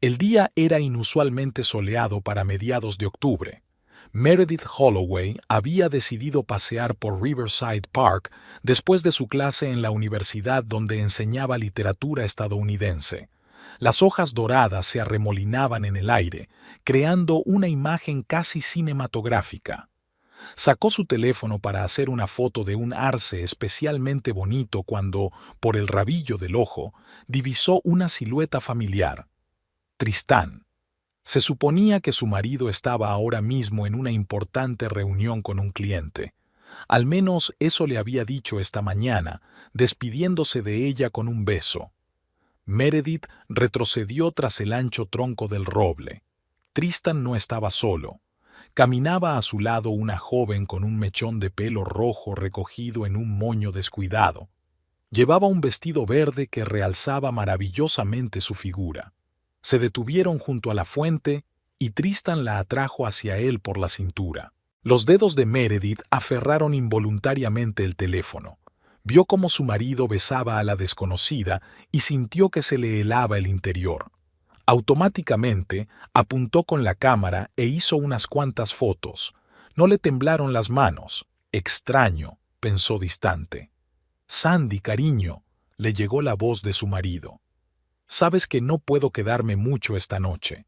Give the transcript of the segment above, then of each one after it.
El día era inusualmente soleado para mediados de octubre. Meredith Holloway había decidido pasear por Riverside Park después de su clase en la universidad donde enseñaba literatura estadounidense. Las hojas doradas se arremolinaban en el aire, creando una imagen casi cinematográfica. Sacó su teléfono para hacer una foto de un arce especialmente bonito cuando, por el rabillo del ojo, divisó una silueta familiar. Tristán. Se suponía que su marido estaba ahora mismo en una importante reunión con un cliente. Al menos eso le había dicho esta mañana, despidiéndose de ella con un beso. Meredith retrocedió tras el ancho tronco del roble. Tristan no estaba solo. Caminaba a su lado una joven con un mechón de pelo rojo recogido en un moño descuidado. Llevaba un vestido verde que realzaba maravillosamente su figura. Se detuvieron junto a la fuente y Tristan la atrajo hacia él por la cintura. Los dedos de Meredith aferraron involuntariamente el teléfono. Vio cómo su marido besaba a la desconocida y sintió que se le helaba el interior. Automáticamente apuntó con la cámara e hizo unas cuantas fotos. No le temblaron las manos. Extraño, pensó distante. Sandy, cariño, le llegó la voz de su marido. Sabes que no puedo quedarme mucho esta noche.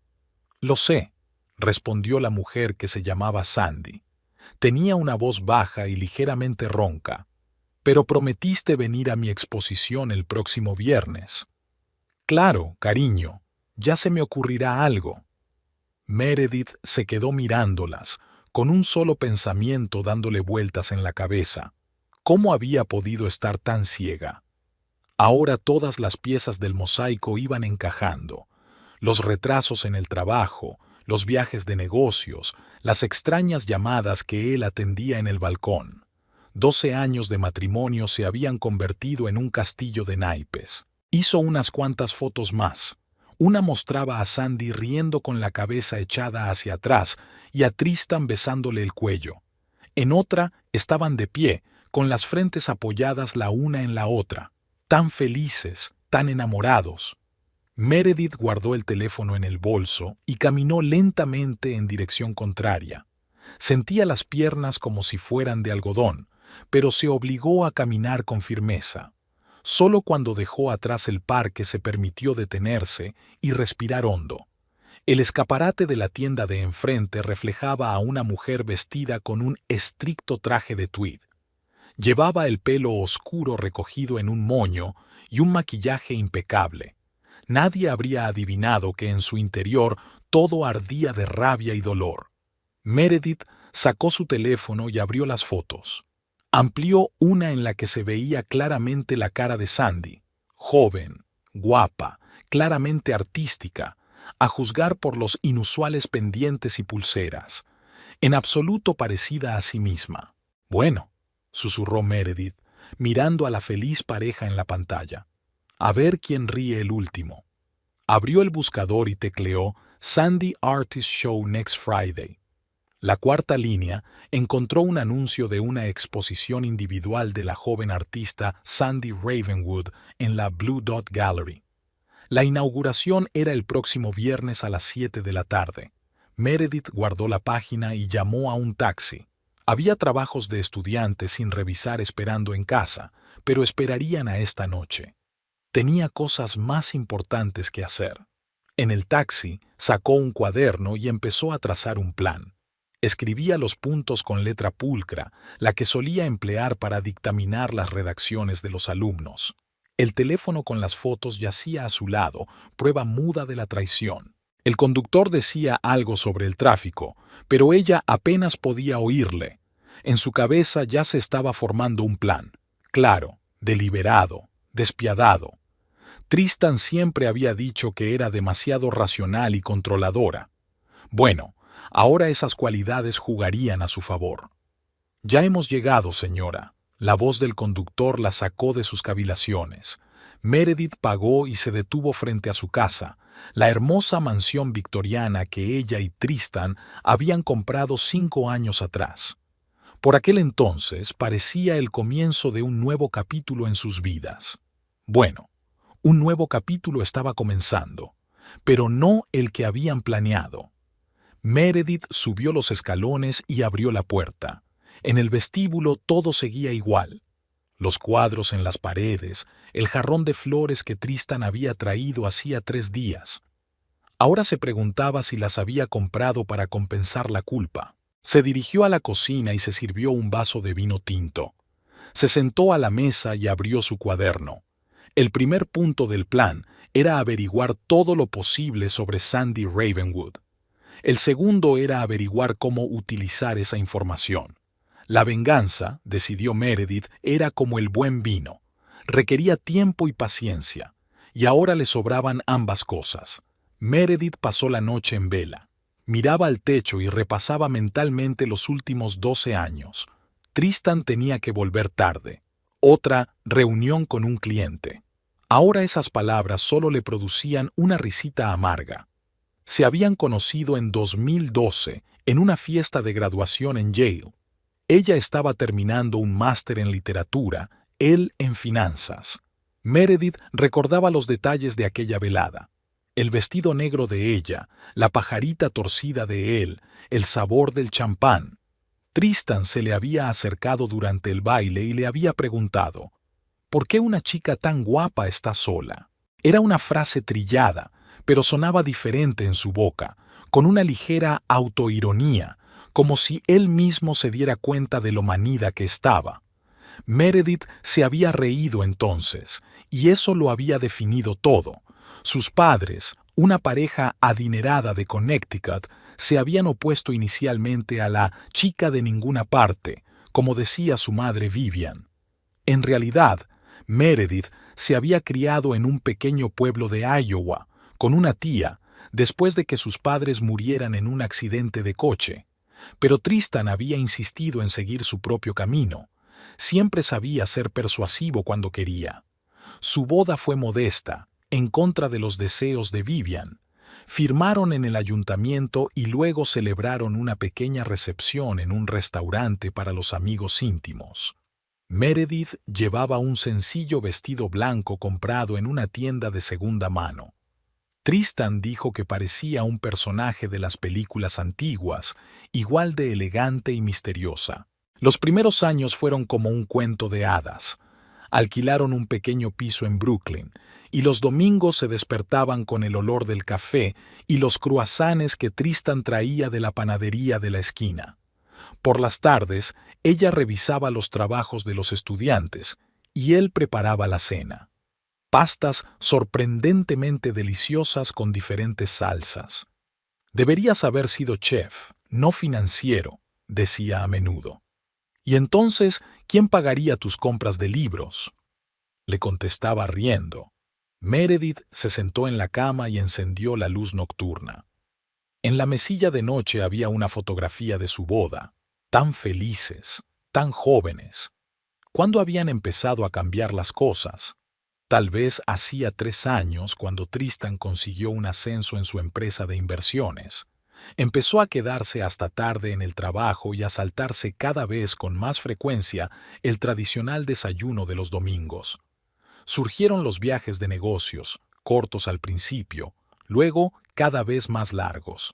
Lo sé, respondió la mujer que se llamaba Sandy. Tenía una voz baja y ligeramente ronca. Pero prometiste venir a mi exposición el próximo viernes. Claro, cariño, ya se me ocurrirá algo. Meredith se quedó mirándolas, con un solo pensamiento dándole vueltas en la cabeza. ¿Cómo había podido estar tan ciega? Ahora todas las piezas del mosaico iban encajando. Los retrasos en el trabajo, los viajes de negocios, las extrañas llamadas que él atendía en el balcón. 12 años de matrimonio se habían convertido en un castillo de naipes. Hizo unas cuantas fotos más. Una mostraba a Sandy riendo con la cabeza echada hacia atrás y a Tristan besándole el cuello. En otra estaban de pie, con las frentes apoyadas la una en la otra, tan felices, tan enamorados. Meredith guardó el teléfono en el bolso y caminó lentamente en dirección contraria. Sentía las piernas como si fueran de algodón, pero se obligó a caminar con firmeza. Solo cuando dejó atrás el parque se permitió detenerse y respirar hondo. El escaparate de la tienda de enfrente reflejaba a una mujer vestida con un estricto traje de tweed. Llevaba el pelo oscuro recogido en un moño y un maquillaje impecable. Nadie habría adivinado que en su interior todo ardía de rabia y dolor. Meredith sacó su teléfono y abrió las fotos. Amplió una en la que se veía claramente la cara de Sandy, joven, guapa, claramente artística, a juzgar por los inusuales pendientes y pulseras, en absoluto parecida a sí misma. Bueno, susurró Meredith, mirando a la feliz pareja en la pantalla. A ver quién ríe el último. Abrió el buscador y tecleó Sandy Artist Show Next Friday. La cuarta línea encontró un anuncio de una exposición individual de la joven artista Sandy Ravenwood en la Blue Dot Gallery. La inauguración era el próximo viernes a las 7 de la tarde. Meredith guardó la página y llamó a un taxi. Había trabajos de estudiante sin revisar esperando en casa, pero esperarían a esta noche. Tenía cosas más importantes que hacer. En el taxi sacó un cuaderno y empezó a trazar un plan. Escribía los puntos con letra pulcra, la que solía emplear para dictaminar las redacciones de los alumnos. El teléfono con las fotos yacía a su lado, prueba muda de la traición. El conductor decía algo sobre el tráfico, pero ella apenas podía oírle. En su cabeza ya se estaba formando un plan, claro, deliberado, despiadado. Tristan siempre había dicho que era demasiado racional y controladora. Bueno, ahora esas cualidades jugarían a su favor. Ya hemos llegado, señora. La voz del conductor la sacó de sus cavilaciones. Meredith pagó y se detuvo frente a su casa, la hermosa mansión victoriana que ella y Tristan habían comprado 5 años atrás. Por aquel entonces parecía el comienzo de un nuevo capítulo en sus vidas. Bueno, un nuevo capítulo estaba comenzando. pero no el que habían planeado. Meredith subió los escalones y abrió la puerta. En el vestíbulo todo seguía igual. Los cuadros en las paredes, el jarrón de flores que Tristan había traído hacía 3 días. Ahora se preguntaba si las había comprado para compensar la culpa. Se dirigió a la cocina y se sirvió un vaso de vino tinto. Se sentó a la mesa y abrió su cuaderno. El primer punto del plan era averiguar todo lo posible sobre Sandy Ravenwood. El segundo era averiguar cómo utilizar esa información. La venganza, decidió Meredith, era como el buen vino. Requería tiempo y paciencia, y ahora le sobraban ambas cosas. Meredith pasó la noche en vela. Miraba al techo y repasaba mentalmente los últimos 12 años. Tristan tenía que volver tarde. Otra, reunión con un cliente. Ahora esas palabras solo le producían una risita amarga. Se habían conocido en 2012, en una fiesta de graduación en Yale. Ella estaba terminando un máster en literatura, él en finanzas. Meredith recordaba los detalles de aquella velada. El vestido negro de ella, la pajarita torcida de él, el sabor del champán. Tristan se le había acercado durante el baile y le había preguntado, ¿por qué una chica tan guapa está sola? Era una frase trillada, pero sonaba diferente en su boca, con una ligera autoironía, como si él mismo se diera cuenta de lo manida que estaba. Meredith se había reído entonces, y eso lo había definido todo. Sus padres, una pareja adinerada de Connecticut, se habían opuesto inicialmente a la chica de ninguna parte, como decía su madre Vivian. En realidad, Meredith se había criado en un pequeño pueblo de Iowa, con una tía, después de que sus padres murieran en un accidente de coche. Pero Tristan había insistido en seguir su propio camino. Siempre sabía ser persuasivo cuando quería. Su boda fue modesta, en contra de los deseos de Vivian. Firmaron en el ayuntamiento y luego celebraron una pequeña recepción en un restaurante para los amigos íntimos. Meredith llevaba un sencillo vestido blanco comprado en una tienda de segunda mano. Tristan dijo que parecía un personaje de las películas antiguas, igual de elegante y misteriosa. Los primeros años fueron como un cuento de hadas. Alquilaron un pequeño piso en Brooklyn, y los domingos se despertaban con el olor del café y los croissants que Tristan traía de la panadería de la esquina. Por las tardes, ella revisaba los trabajos de los estudiantes, y él preparaba la cena. Pastas sorprendentemente deliciosas con diferentes salsas. Deberías haber sido chef, no financiero, decía a menudo. ¿Y entonces quién pagaría tus compras de libros? Le contestaba riendo. Meredith se sentó en la cama y encendió la luz nocturna. En la mesilla de noche había una fotografía de su boda. Tan felices, tan jóvenes. ¿Cuándo habían empezado a cambiar las cosas? Tal vez hacía 3 años cuando Tristan consiguió un ascenso en su empresa de inversiones. Empezó a quedarse hasta tarde en el trabajo y a saltarse cada vez con más frecuencia el tradicional desayuno de los domingos. Surgieron los viajes de negocios, cortos al principio, luego cada vez más largos.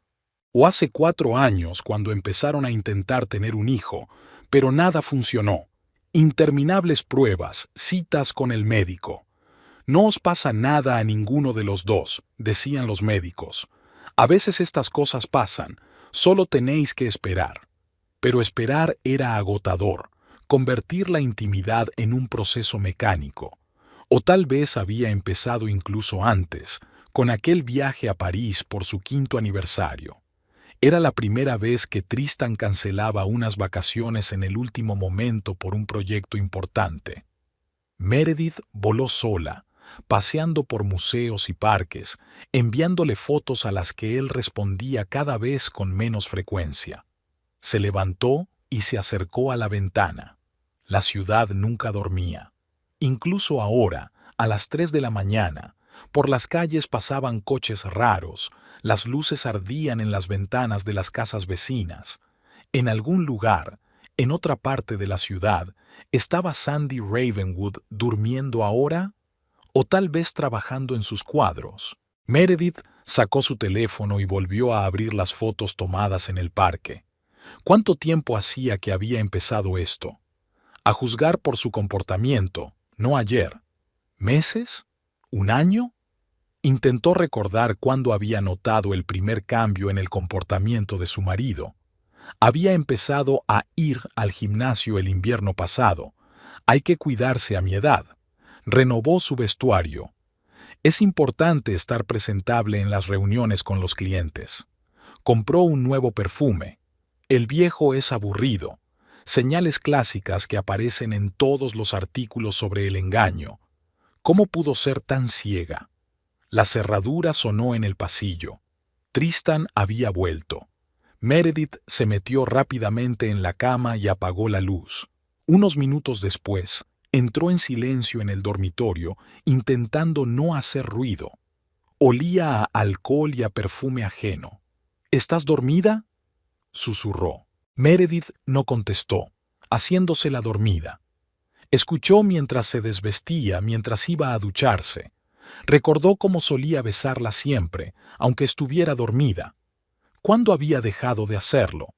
O hace 4 años cuando empezaron a intentar tener un hijo, pero nada funcionó. Interminables pruebas, citas con el médico. No os pasa nada a ninguno de los dos, decían los médicos. A veces estas cosas pasan, solo tenéis que esperar. Pero esperar era agotador, convertir la intimidad en un proceso mecánico. O tal vez había empezado incluso antes, con aquel viaje a París por su 5º aniversario. Era la primera vez que Tristan cancelaba unas vacaciones en el último momento por un proyecto importante. Meredith voló sola, paseando por museos y parques, enviándole fotos a las que él respondía cada vez con menos frecuencia. Se levantó y se acercó a la ventana. La ciudad nunca dormía. Incluso ahora, a las 3 de la mañana, por las calles pasaban coches raros, las luces ardían en las ventanas de las casas vecinas. En algún lugar, en otra parte de la ciudad, ¿estaba Sandy Ravenwood durmiendo ahora? ¿O tal vez trabajando en sus cuadros? Meredith Sacó su teléfono y volvió a abrir las fotos tomadas en el parque. ¿Cuánto tiempo hacía que había empezado esto? A juzgar por su comportamiento, no ayer. ¿Meses? ¿Un año? Intentó recordar cuándo había notado el primer cambio en el comportamiento de su marido. Había empezado a ir al gimnasio el invierno pasado. Hay que cuidarse a mi edad. Renovó su vestuario. Es importante estar presentable en las reuniones con los clientes. Compró un nuevo perfume. El viejo es aburrido. Señales clásicas que aparecen en todos los artículos sobre el engaño. ¿Cómo pudo ser tan ciega? La cerradura sonó en el pasillo. Tristan había vuelto. Meredith se metió rápidamente en la cama y apagó la luz. Unos minutos después, entró en silencio en el dormitorio, intentando no hacer ruido. Olía a alcohol y a perfume ajeno. ¿Estás dormida?, susurró. Meredith no contestó, haciéndose la dormida. Escuchó mientras se desvestía, mientras iba a ducharse. Recordó cómo solía besarla siempre, aunque estuviera dormida. ¿Cuándo había dejado de hacerlo?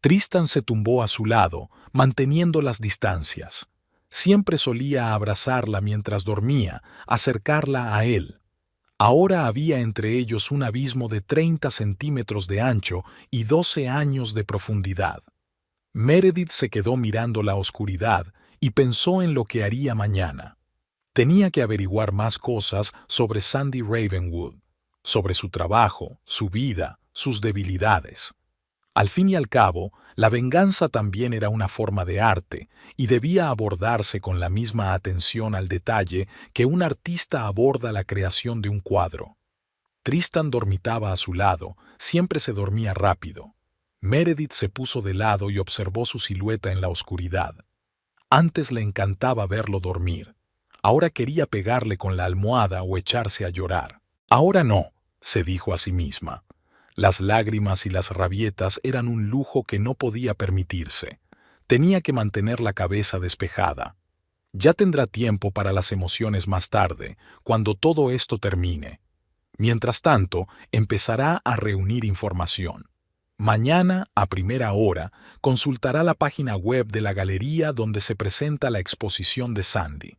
Tristan se tumbó a su lado, manteniendo las distancias. Siempre solía abrazarla mientras dormía, acercarla a él. Ahora había entre ellos un abismo de 30 centímetros de ancho y 12 años de profundidad. Meredith se quedó mirando la oscuridad y pensó en lo que haría mañana. Tenía que averiguar más cosas sobre Sandy Ravenwood, sobre su trabajo, su vida, sus debilidades. Al fin y al cabo, la venganza también era una forma de arte y debía abordarse con la misma atención al detalle que un artista aborda la creación de un cuadro. Tristan dormitaba a su lado, siempre se dormía rápido. Meredith se puso de lado y observó su silueta en la oscuridad. Antes le encantaba verlo dormir. Ahora quería pegarle con la almohada o echarse a llorar. Ahora no, se dijo a sí misma. Las lágrimas y las rabietas eran un lujo que no podía permitirse. Tenía que mantener la cabeza despejada. Ya tendrá tiempo para las emociones más tarde, cuando todo esto termine. Mientras tanto, empezará a reunir información. Mañana, a primera hora, consultará la página web de la galería donde se presenta la exposición de Sandy.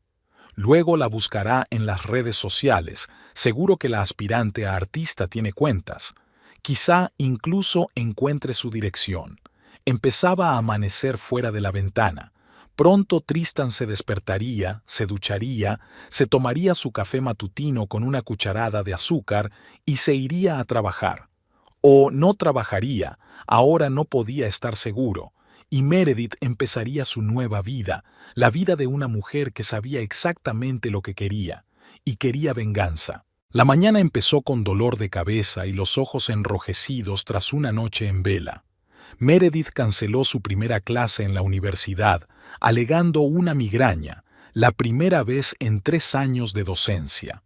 Luego la buscará en las redes sociales, seguro que la aspirante a artista tiene cuentas. Quizá incluso encuentre su dirección. Empezaba a amanecer fuera de la ventana. Pronto Tristan se despertaría, se ducharía, se tomaría su café matutino con una cucharada de azúcar y se iría a trabajar. O no trabajaría, ahora no podía estar seguro, y Meredith empezaría su nueva vida, la vida de una mujer que sabía exactamente lo que quería, y quería venganza. La mañana empezó con dolor de cabeza y los ojos enrojecidos tras una noche en vela. Meredith canceló su primera clase en la universidad, alegando una migraña, la primera vez en 3 años de docencia.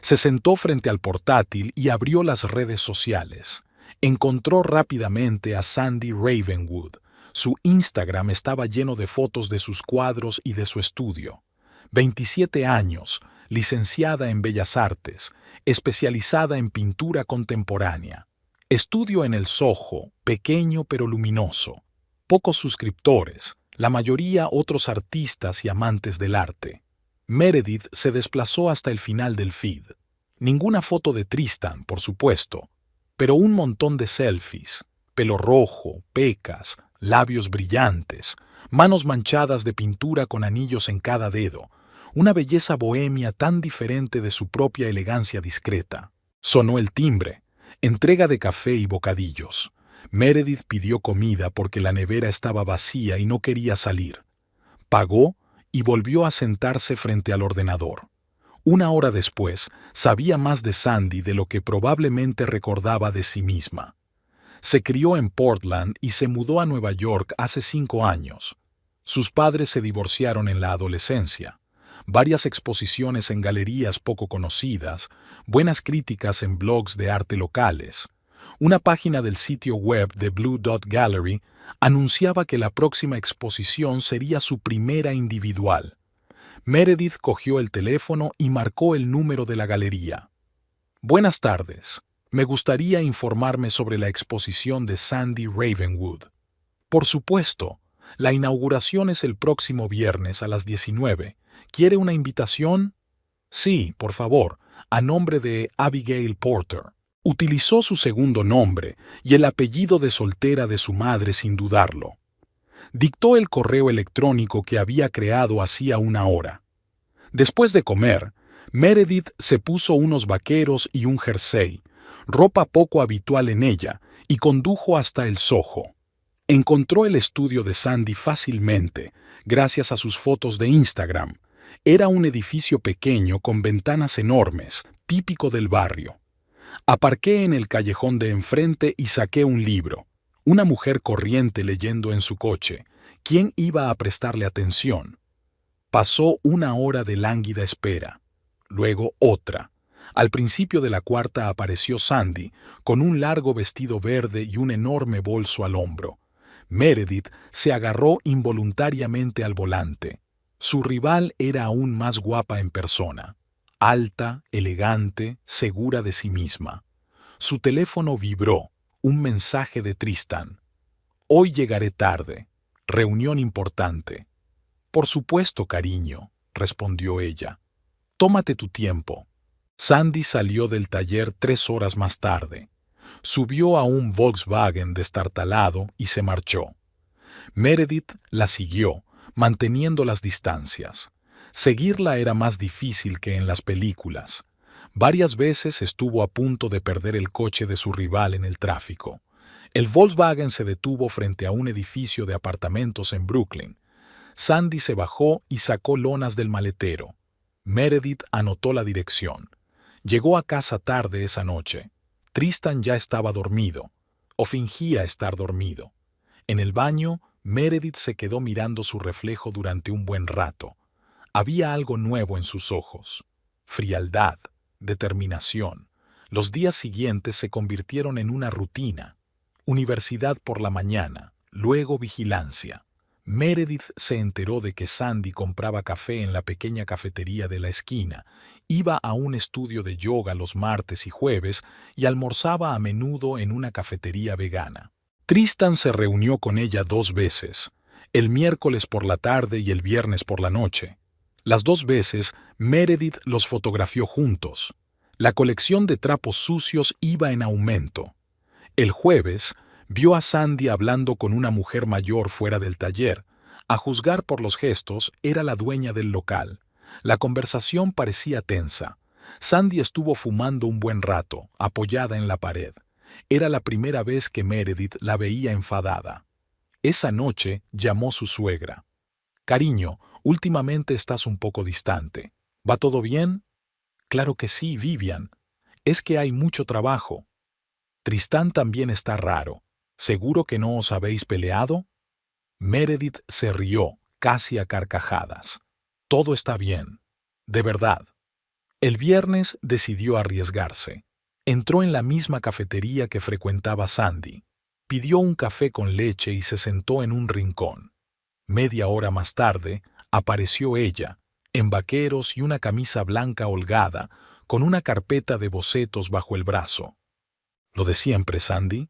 Se sentó frente al portátil y abrió las redes sociales. Encontró rápidamente a Sandy Ravenwood. Su Instagram estaba lleno de fotos de sus cuadros y de su estudio. 27 años, licenciada en Bellas Artes, especializada en pintura contemporánea. Estudio en el Soho, pequeño pero luminoso. Pocos suscriptores, la mayoría otros artistas y amantes del arte. Meredith se desplazó hasta el final del feed. Ninguna foto de Tristan, por supuesto, pero un montón de selfies. Pelo rojo, pecas, labios brillantes, manos manchadas de pintura con anillos en cada dedo, una belleza bohemia tan diferente de su propia elegancia discreta. Sonó el timbre, entrega de café y bocadillos. Meredith pidió comida porque la nevera estaba vacía y no quería salir. Pagó y volvió a sentarse frente al ordenador. 1 hora después, sabía más de Sandy de lo que probablemente recordaba de sí misma. Se crió en Portland y se mudó a Nueva York hace 5 años. Sus padres se divorciaron en la adolescencia. Varias exposiciones en galerías poco conocidas, buenas críticas en blogs de arte locales. Una página del sitio web de Blue Dot Gallery anunciaba que la próxima exposición sería su primera individual. Meredith cogió el teléfono y marcó el número de la galería. «Buenas tardes. Me gustaría informarme sobre la exposición de Sandy Ravenwood. Por supuesto, la inauguración es el próximo viernes a las 19. ¿Quiere una invitación? Sí, por favor, a nombre de Abigail Porter. Utilizó su segundo nombre y el apellido de soltera de su madre sin dudarlo. Dictó el correo electrónico que había creado hacía una hora. Después de comer, Meredith se puso unos vaqueros y un jersey, ropa poco habitual en ella, y condujo hasta el Soho. Encontró el estudio de Sandy fácilmente, gracias a sus fotos de Instagram. Era un edificio pequeño con ventanas enormes, típico del barrio. Aparqué en el callejón de enfrente y saqué un libro. Una mujer corriente leyendo en su coche. ¿Quién iba a prestarle atención? Pasó una hora de lánguida espera. Luego otra. Al principio de la cuarta apareció Sandy, con un largo vestido verde y un enorme bolso al hombro. Meredith se agarró involuntariamente al volante. Su rival era aún más guapa en persona. Alta, elegante, segura de sí misma. Su teléfono vibró. Un mensaje de Tristan. Hoy llegaré tarde. Reunión importante. Por supuesto, cariño, respondió ella. Tómate tu tiempo. Sandy salió del taller 3 horas más tarde. Subió a un Volkswagen destartalado y se marchó. Meredith la siguió, manteniendo las distancias. Seguirla era más difícil que en las películas. Varias veces estuvo a punto de perder el coche de su rival en el tráfico. El Volkswagen se detuvo frente a un edificio de apartamentos en Brooklyn. Sandy se bajó y sacó lonas del maletero. Meredith anotó la dirección. Llegó a casa tarde esa noche. Tristan ya estaba dormido, o fingía estar dormido. En el baño, Meredith se quedó mirando su reflejo durante un buen rato. Había algo nuevo en sus ojos. Frialdad, determinación. Los días siguientes se convirtieron en una rutina. Universidad por la mañana, luego vigilancia. Meredith se enteró de que Sandy compraba café en la pequeña cafetería de la esquina, iba a un estudio de yoga los martes y jueves y almorzaba a menudo en una cafetería vegana. Tristan se reunió con ella 2 veces, el miércoles por la tarde y el viernes por la noche. Las 2 veces, Meredith los fotografió juntos. La colección de trapos sucios iba en aumento. El jueves, vio a Sandy hablando con una mujer mayor fuera del taller. A juzgar por los gestos, era la dueña del local. La conversación parecía tensa. Sandy estuvo fumando un buen rato, apoyada en la pared. Era la primera vez que Meredith la veía enfadada. Esa noche llamó su suegra. «Cariño, últimamente estás un poco distante. ¿Va todo bien?» «Claro que sí, Vivian. Es que hay mucho trabajo. Tristán también está raro. ¿Seguro que no os habéis peleado?» Meredith se rió, casi a carcajadas. «Todo está bien. De verdad». El viernes decidió arriesgarse. Entró en la misma cafetería que frecuentaba Sandy. Pidió un café con leche y se sentó en un rincón. Media hora más tarde, apareció ella, en vaqueros y una camisa blanca holgada, con una carpeta de bocetos bajo el brazo. «¿Lo de siempre, Sandy?»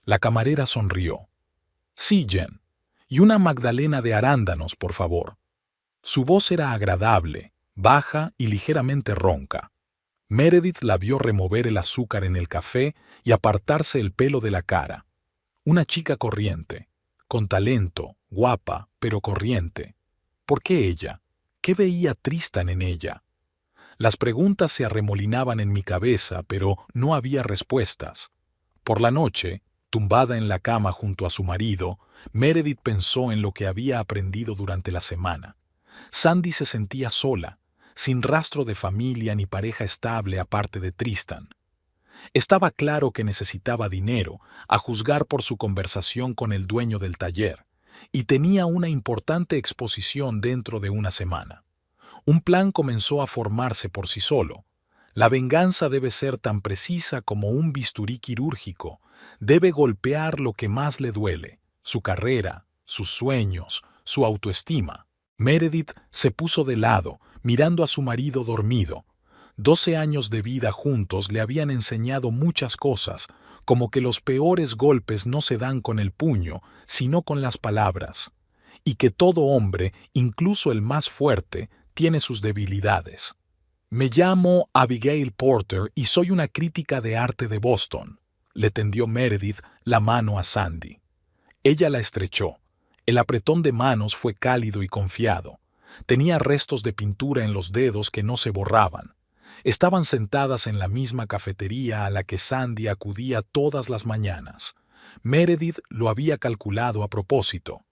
La camarera sonrió. «Sí, Jen. Y una magdalena de arándanos, por favor». Su voz era agradable, baja y ligeramente ronca. Meredith la vio remover el azúcar en el café y apartarse el pelo de la cara. Una chica corriente, con talento, guapa, pero corriente. ¿Por qué ella? ¿Qué veía Tristan en ella? Las preguntas se arremolinaban en mi cabeza, pero no había respuestas. Por la noche, tumbada en la cama junto a su marido, Meredith pensó en lo que había aprendido durante la semana. Sandy se sentía sola, sin rastro de familia ni pareja estable aparte de Tristan. Estaba claro que necesitaba dinero, a juzgar por su conversación con el dueño del taller, y tenía una importante exposición dentro de una semana. Un plan comenzó a formarse por sí solo. La venganza debe ser tan precisa como un bisturí quirúrgico. Debe golpear lo que más le duele, su carrera, sus sueños, su autoestima. Meredith se puso de lado, mirando a su marido dormido. 12 años de vida juntos le habían enseñado muchas cosas, como que los peores golpes no se dan con el puño, sino con las palabras, y que todo hombre, incluso el más fuerte, tiene sus debilidades. Me llamo Abigail Porter y soy una crítica de arte de Boston. Le tendió Meredith la mano a Sandy. Ella la estrechó. El apretón de manos fue cálido y confiado. Tenía restos de pintura en los dedos que no se borraban. Estaban sentadas en la misma cafetería a la que Sandy acudía todas las mañanas. Meredith lo había calculado a propósito.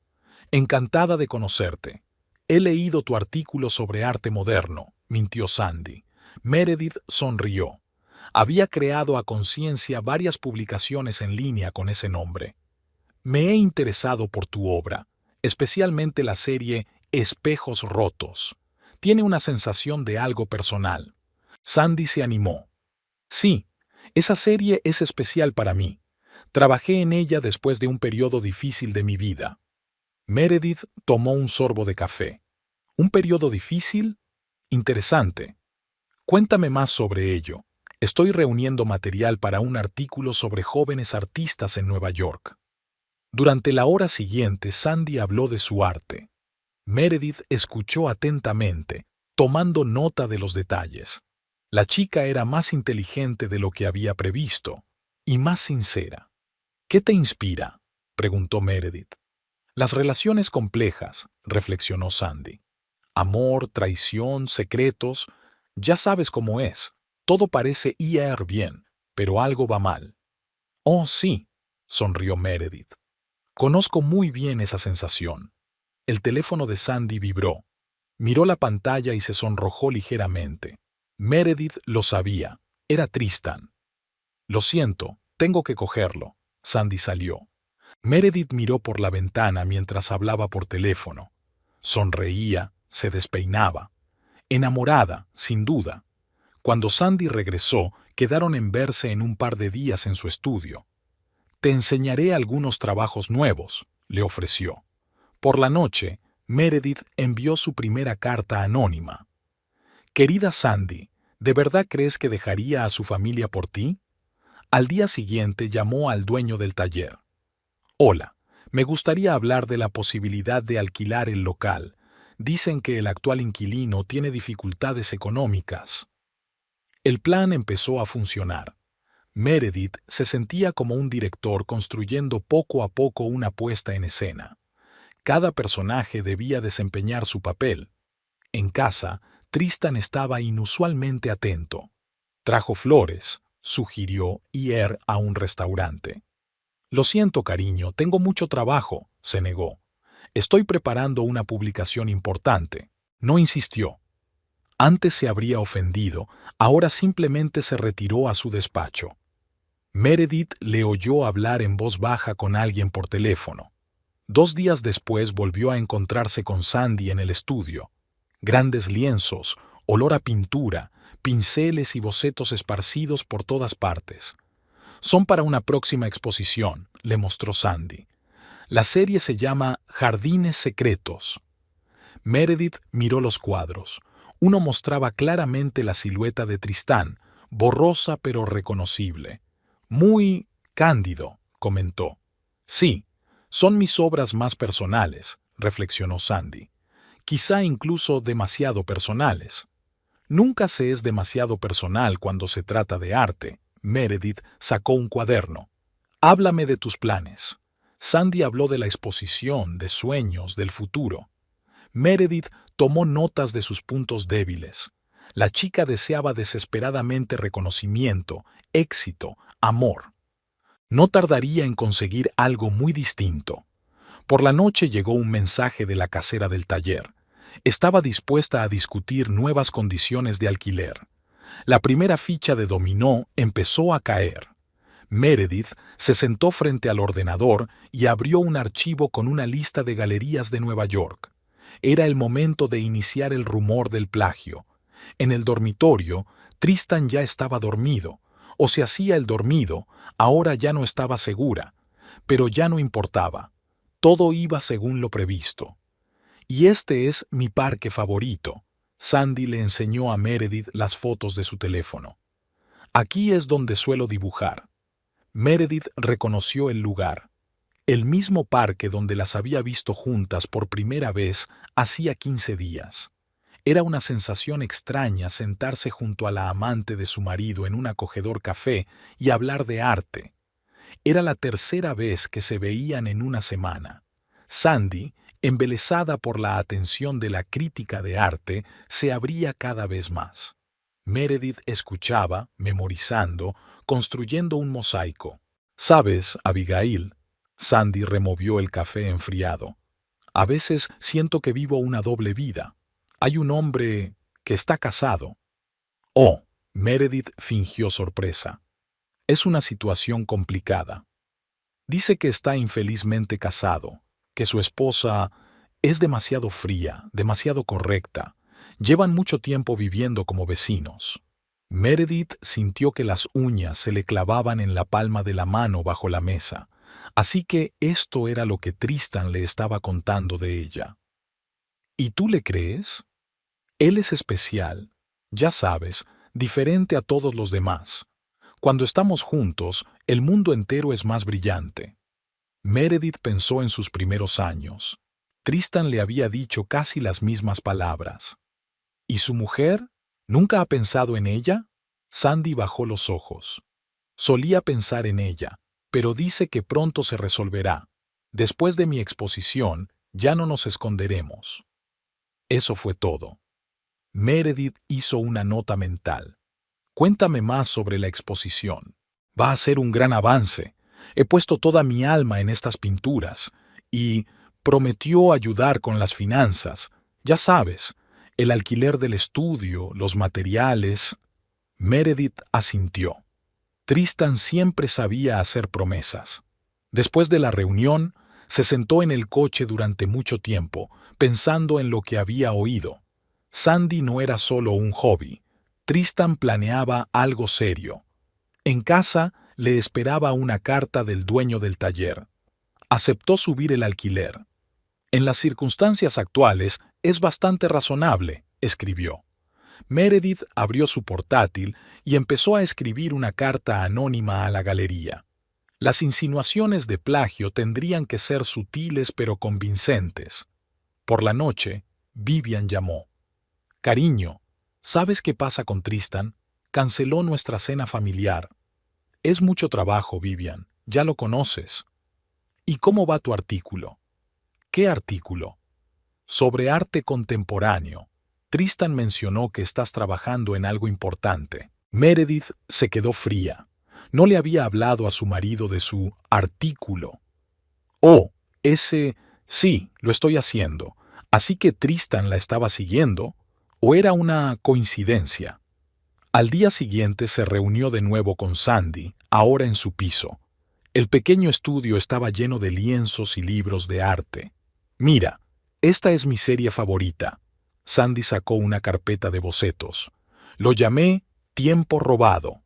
Encantada de conocerte. He leído tu artículo sobre arte moderno, mintió Sandy. Meredith sonrió. Había creado a conciencia varias publicaciones en línea con ese nombre. Me he interesado por tu obra, especialmente la serie Espejos Rotos. Tiene una sensación de algo personal. Sandy se animó. Sí, esa serie es especial para mí. Trabajé en ella después de un periodo difícil de mi vida. Meredith tomó un sorbo de café. ¿Un periodo difícil? Interesante. Cuéntame más sobre ello. Estoy reuniendo material para un artículo sobre jóvenes artistas en Nueva York. Durante la hora siguiente, Sandy habló de su arte. Meredith escuchó atentamente, tomando nota de los detalles. La chica era más inteligente de lo que había previsto, y más sincera. ¿Qué te inspira?, preguntó Meredith. Las relaciones complejas, reflexionó Sandy. Amor, traición, secretos, ya sabes cómo es. Todo parece ir bien, pero algo va mal. Oh, sí, sonrió Meredith. Conozco muy bien esa sensación. El teléfono de Sandy vibró. Miró la pantalla y se sonrojó ligeramente. Meredith lo sabía. Era Tristan. Lo siento, tengo que cogerlo. Sandy salió. Meredith miró por la ventana mientras hablaba por teléfono. Sonreía, se despeinaba. Enamorada, sin duda. Cuando Sandy regresó, quedaron en verse en un par de días en su estudio. Te enseñaré algunos trabajos nuevos, le ofreció. Por la noche, Meredith envió su primera carta anónima. Querida Sandy, ¿de verdad crees que dejaría a su familia por ti? Al día siguiente llamó al dueño del taller. Hola, me gustaría hablar de la posibilidad de alquilar el local. Dicen que el actual inquilino tiene dificultades económicas. El plan empezó a funcionar. Meredith se sentía como un director construyendo poco a poco una puesta en escena. Cada personaje debía desempeñar su papel. En casa, Tristan estaba inusualmente atento. Trajo flores, sugirió ir a un restaurante. Lo siento, cariño, tengo mucho trabajo, se negó. Estoy preparando una publicación importante. No insistió. Antes se habría ofendido, ahora simplemente se retiró a su despacho. Meredith le oyó hablar en voz baja con alguien por teléfono. 2 días después volvió a encontrarse con Sandy en el estudio. Grandes lienzos, olor a pintura, pinceles y bocetos esparcidos por todas partes. Son para una próxima exposición, le mostró Sandy. La serie se llama Jardines Secretos. Meredith miró los cuadros. Uno mostraba claramente la silueta de Tristán, borrosa pero reconocible. Muy cándido, comentó. Sí, son mis obras más personales, reflexionó Sandy. Quizá incluso demasiado personales. Nunca se es demasiado personal cuando se trata de arte. Meredith sacó un cuaderno. Háblame de tus planes. Sandy habló de la exposición, de sueños, del futuro. Meredith tomó notas de sus puntos débiles. La chica deseaba desesperadamente reconocimiento, éxito, amor. No tardaría en conseguir algo muy distinto. Por la noche llegó un mensaje de la casera del taller. Estaba dispuesta a discutir nuevas condiciones de alquiler. La primera ficha de dominó empezó a caer. Meredith se sentó frente al ordenador y abrió un archivo con una lista de galerías de Nueva York. Era el momento de iniciar el rumor del plagio. En el dormitorio, Tristan ya estaba dormido, o se hacía el dormido, ahora ya no estaba segura, pero ya no importaba. Todo iba según lo previsto. Y este es mi parque favorito. Sandy le enseñó a Meredith las fotos de su teléfono. Aquí es donde suelo dibujar. Meredith reconoció el lugar. El mismo parque donde las había visto juntas por primera vez hacía 15 días. Era una sensación extraña sentarse junto a la amante de su marido en un acogedor café y hablar de arte. Era la tercera vez que se veían en una semana. Sandy, embelesada por la atención de la crítica de arte, se abría cada vez más. Meredith escuchaba, memorizando, construyendo un mosaico. «¿Sabes, Abigail?» Sandy removió el café enfriado. «A veces siento que vivo una doble vida. Hay un hombre que está casado». «Oh», Meredith fingió sorpresa. «Es una situación complicada. Dice que está infelizmente casado, que su esposa es demasiado fría, demasiado correcta. Llevan mucho tiempo viviendo como vecinos». Meredith sintió que las uñas se le clavaban en la palma de la mano bajo la mesa. Así que esto era lo que Tristan le estaba contando de ella. ¿Y tú le crees? Él es especial, ya sabes, diferente a todos los demás. Cuando estamos juntos, el mundo entero es más brillante. Meredith pensó en sus primeros años. Tristan le había dicho casi las mismas palabras. ¿Y su mujer? ¿Nunca ha pensado en ella? Sandy bajó los ojos. Solía pensar en ella, pero dice que pronto se resolverá. Después de mi exposición, ya no nos esconderemos. Eso fue todo. Meredith hizo una nota mental. Cuéntame más sobre la exposición. Va a ser un gran avance. He puesto toda mi alma en estas pinturas y prometió ayudar con las finanzas. Ya sabes, el alquiler del estudio, los materiales. Meredith asintió. Tristan siempre sabía hacer promesas. Después de la reunión, se sentó en el coche durante mucho tiempo, pensando en lo que había oído. Sandy no era solo un hobby. Tristan planeaba algo serio. En casa le esperaba una carta del dueño del taller. Aceptó subir el alquiler. En las circunstancias actuales es bastante razonable, escribió. Meredith abrió su portátil y empezó a escribir una carta anónima a la galería. Las insinuaciones de plagio tendrían que ser sutiles pero convincentes. Por la noche, Vivian llamó. «Cariño, ¿sabes qué pasa con Tristan? Canceló nuestra cena familiar». «Es mucho trabajo, Vivian, ya lo conoces». «¿Y cómo va tu artículo?» «¿Qué artículo?» «Sobre arte contemporáneo. Tristan mencionó que estás trabajando en algo importante». Meredith se quedó fría. No le había hablado a su marido de su artículo. «Oh, ese... sí, lo estoy haciendo. Así que Tristan la estaba siguiendo, ¿o era una coincidencia?» Al día siguiente se reunió de nuevo con Sandy, ahora en su piso. El pequeño estudio estaba lleno de lienzos y libros de arte. «Mira, esta es mi serie favorita». Sandy sacó una carpeta de bocetos. Lo llamé Tiempo robado.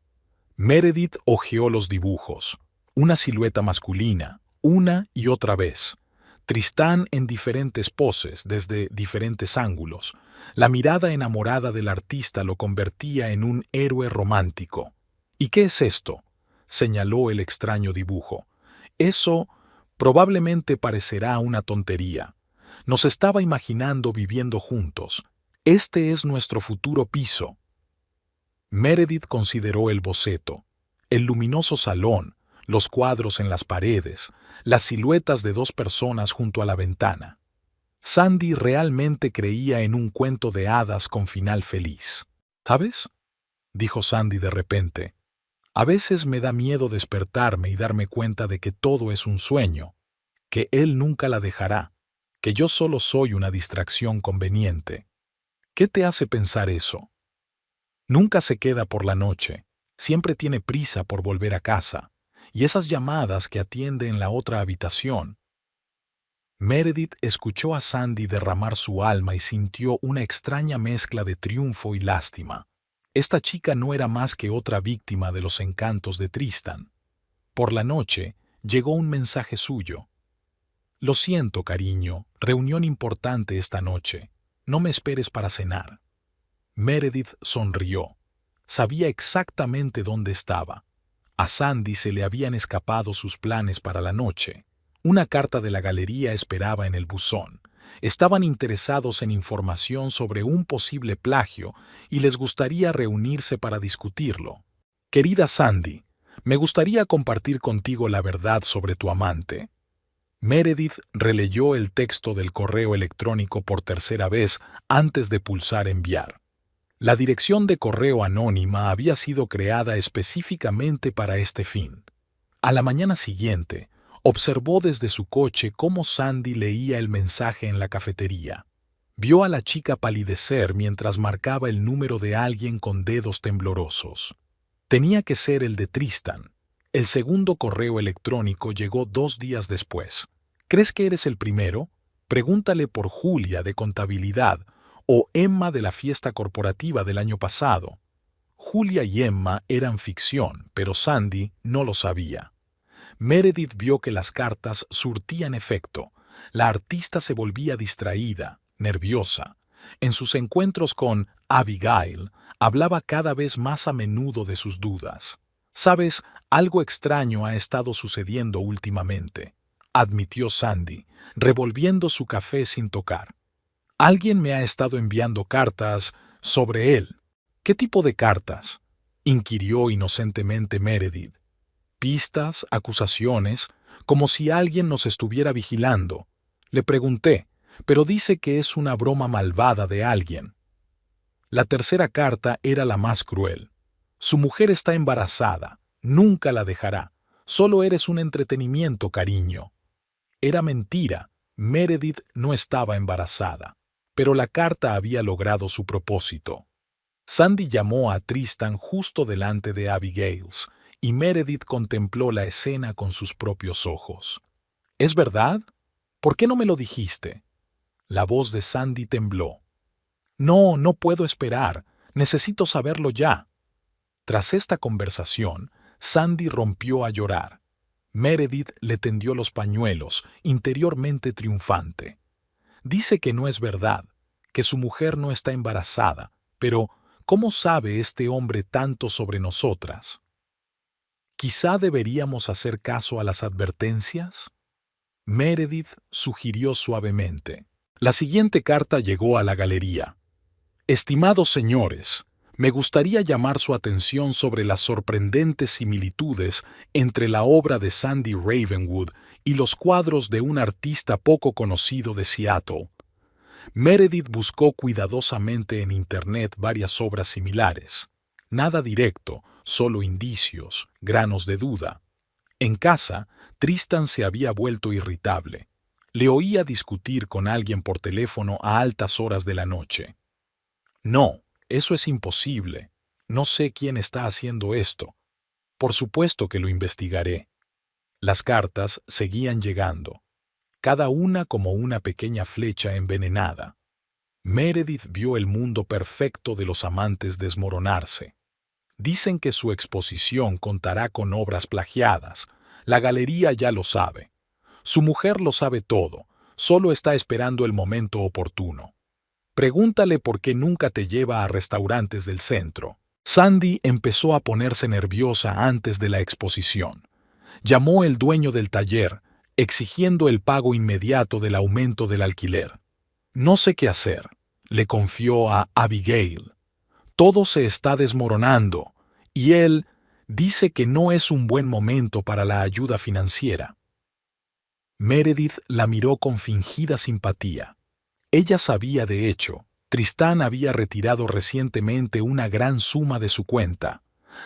Meredith hojeó los dibujos. Una silueta masculina, una y otra vez. Tristán en diferentes poses, desde diferentes ángulos. La mirada enamorada del artista lo convertía en un héroe romántico. «¿Y qué es esto?», señaló el extraño dibujo. «Eso probablemente parecerá una tontería. Nos estaba imaginando viviendo juntos. Este es nuestro futuro piso». Meredith consideró el boceto, el luminoso salón, los cuadros en las paredes, las siluetas de dos personas junto a la ventana. Sandy realmente creía en un cuento de hadas con final feliz. «¿Sabes?», dijo Sandy de repente. «A veces me da miedo despertarme y darme cuenta de que todo es un sueño, que él nunca la dejará, que yo solo soy una distracción conveniente». «¿Qué te hace pensar eso?» «Nunca se queda por la noche, siempre tiene prisa por volver a casa, y esas llamadas que atiende en la otra habitación». Meredith escuchó a Sandy derramar su alma y sintió una extraña mezcla de triunfo y lástima. Esta chica no era más que otra víctima de los encantos de Tristan. Por la noche llegó un mensaje suyo. «Lo siento, cariño, reunión importante esta noche. No me esperes para cenar». Meredith sonrió. Sabía exactamente dónde estaba. A Sandy se le habían escapado sus planes para la noche. Una carta de la galería esperaba en el buzón. Estaban interesados en información sobre un posible plagio y les gustaría reunirse para discutirlo. Querida Sandy, me gustaría compartir contigo la verdad sobre tu amante. Meredith releyó el texto del correo electrónico por tercera vez antes de pulsar enviar. La dirección de correo anónima había sido creada específicamente para este fin. A la mañana siguiente, observó desde su coche cómo Sandy leía el mensaje en la cafetería. Vio a la chica palidecer mientras marcaba el número de alguien con dedos temblorosos. Tenía que ser el de Tristan. El segundo correo electrónico llegó 2 días después. ¿Crees que eres el primero? Pregúntale por Julia de contabilidad o Emma de la fiesta corporativa del año pasado. Julia y Emma eran ficción, pero Sandy no lo sabía. Meredith vio que las cartas surtían efecto. La artista se volvía distraída, nerviosa. En sus encuentros con Abigail, hablaba cada vez más a menudo de sus dudas. «Sabes, algo extraño ha estado sucediendo últimamente», admitió Sandy, revolviendo su café sin tocar. «Alguien me ha estado enviando cartas sobre él». «¿Qué tipo de cartas?», inquirió inocentemente Meredith. «Pistas, acusaciones, como si alguien nos estuviera vigilando». Le pregunté, pero dice que es una broma malvada de alguien. La tercera carta era la más cruel. «Su mujer está embarazada. Nunca la dejará. Solo eres un entretenimiento, cariño». Era mentira. Meredith no estaba embarazada. Pero la carta había logrado su propósito. Sandy llamó a Tristan justo delante de Abigail's, y Meredith contempló la escena con sus propios ojos. «¿Es verdad? ¿Por qué no me lo dijiste?» La voz de Sandy tembló. «No, no puedo esperar. Necesito saberlo ya». Tras esta conversación, Sandy rompió a llorar. Meredith le tendió los pañuelos, interiormente triunfante. «Dice que no es verdad, que su mujer no está embarazada, pero ¿cómo sabe este hombre tanto sobre nosotras? ¿Quizá deberíamos hacer caso a las advertencias?» Meredith sugirió suavemente. La siguiente carta llegó a la galería. «Estimados señores, me gustaría llamar su atención sobre las sorprendentes similitudes entre la obra de Sandy Ravenwood y los cuadros de un artista poco conocido de Seattle». Meredith buscó cuidadosamente en Internet varias obras similares. Nada directo, solo indicios, granos de duda. En casa, Tristan se había vuelto irritable. Le oía discutir con alguien por teléfono a altas horas de la noche. «No, eso es imposible. No sé quién está haciendo esto. Por supuesto que lo investigaré». Las cartas seguían llegando, cada una como una pequeña flecha envenenada. Meredith vio el mundo perfecto de los amantes desmoronarse. Dicen que su exposición contará con obras plagiadas. La galería ya lo sabe. Su mujer lo sabe todo, solo está esperando el momento oportuno. Pregúntale por qué nunca te lleva a restaurantes del centro. Sandy empezó a ponerse nerviosa antes de la exposición. Llamó el dueño del taller, exigiendo el pago inmediato del aumento del alquiler. «No sé qué hacer», le confió a Abigail. «Todo se está desmoronando, y él dice que no es un buen momento para la ayuda financiera». Meredith la miró con fingida simpatía. Ella sabía, de hecho, Tristan había retirado recientemente una gran suma de su cuenta.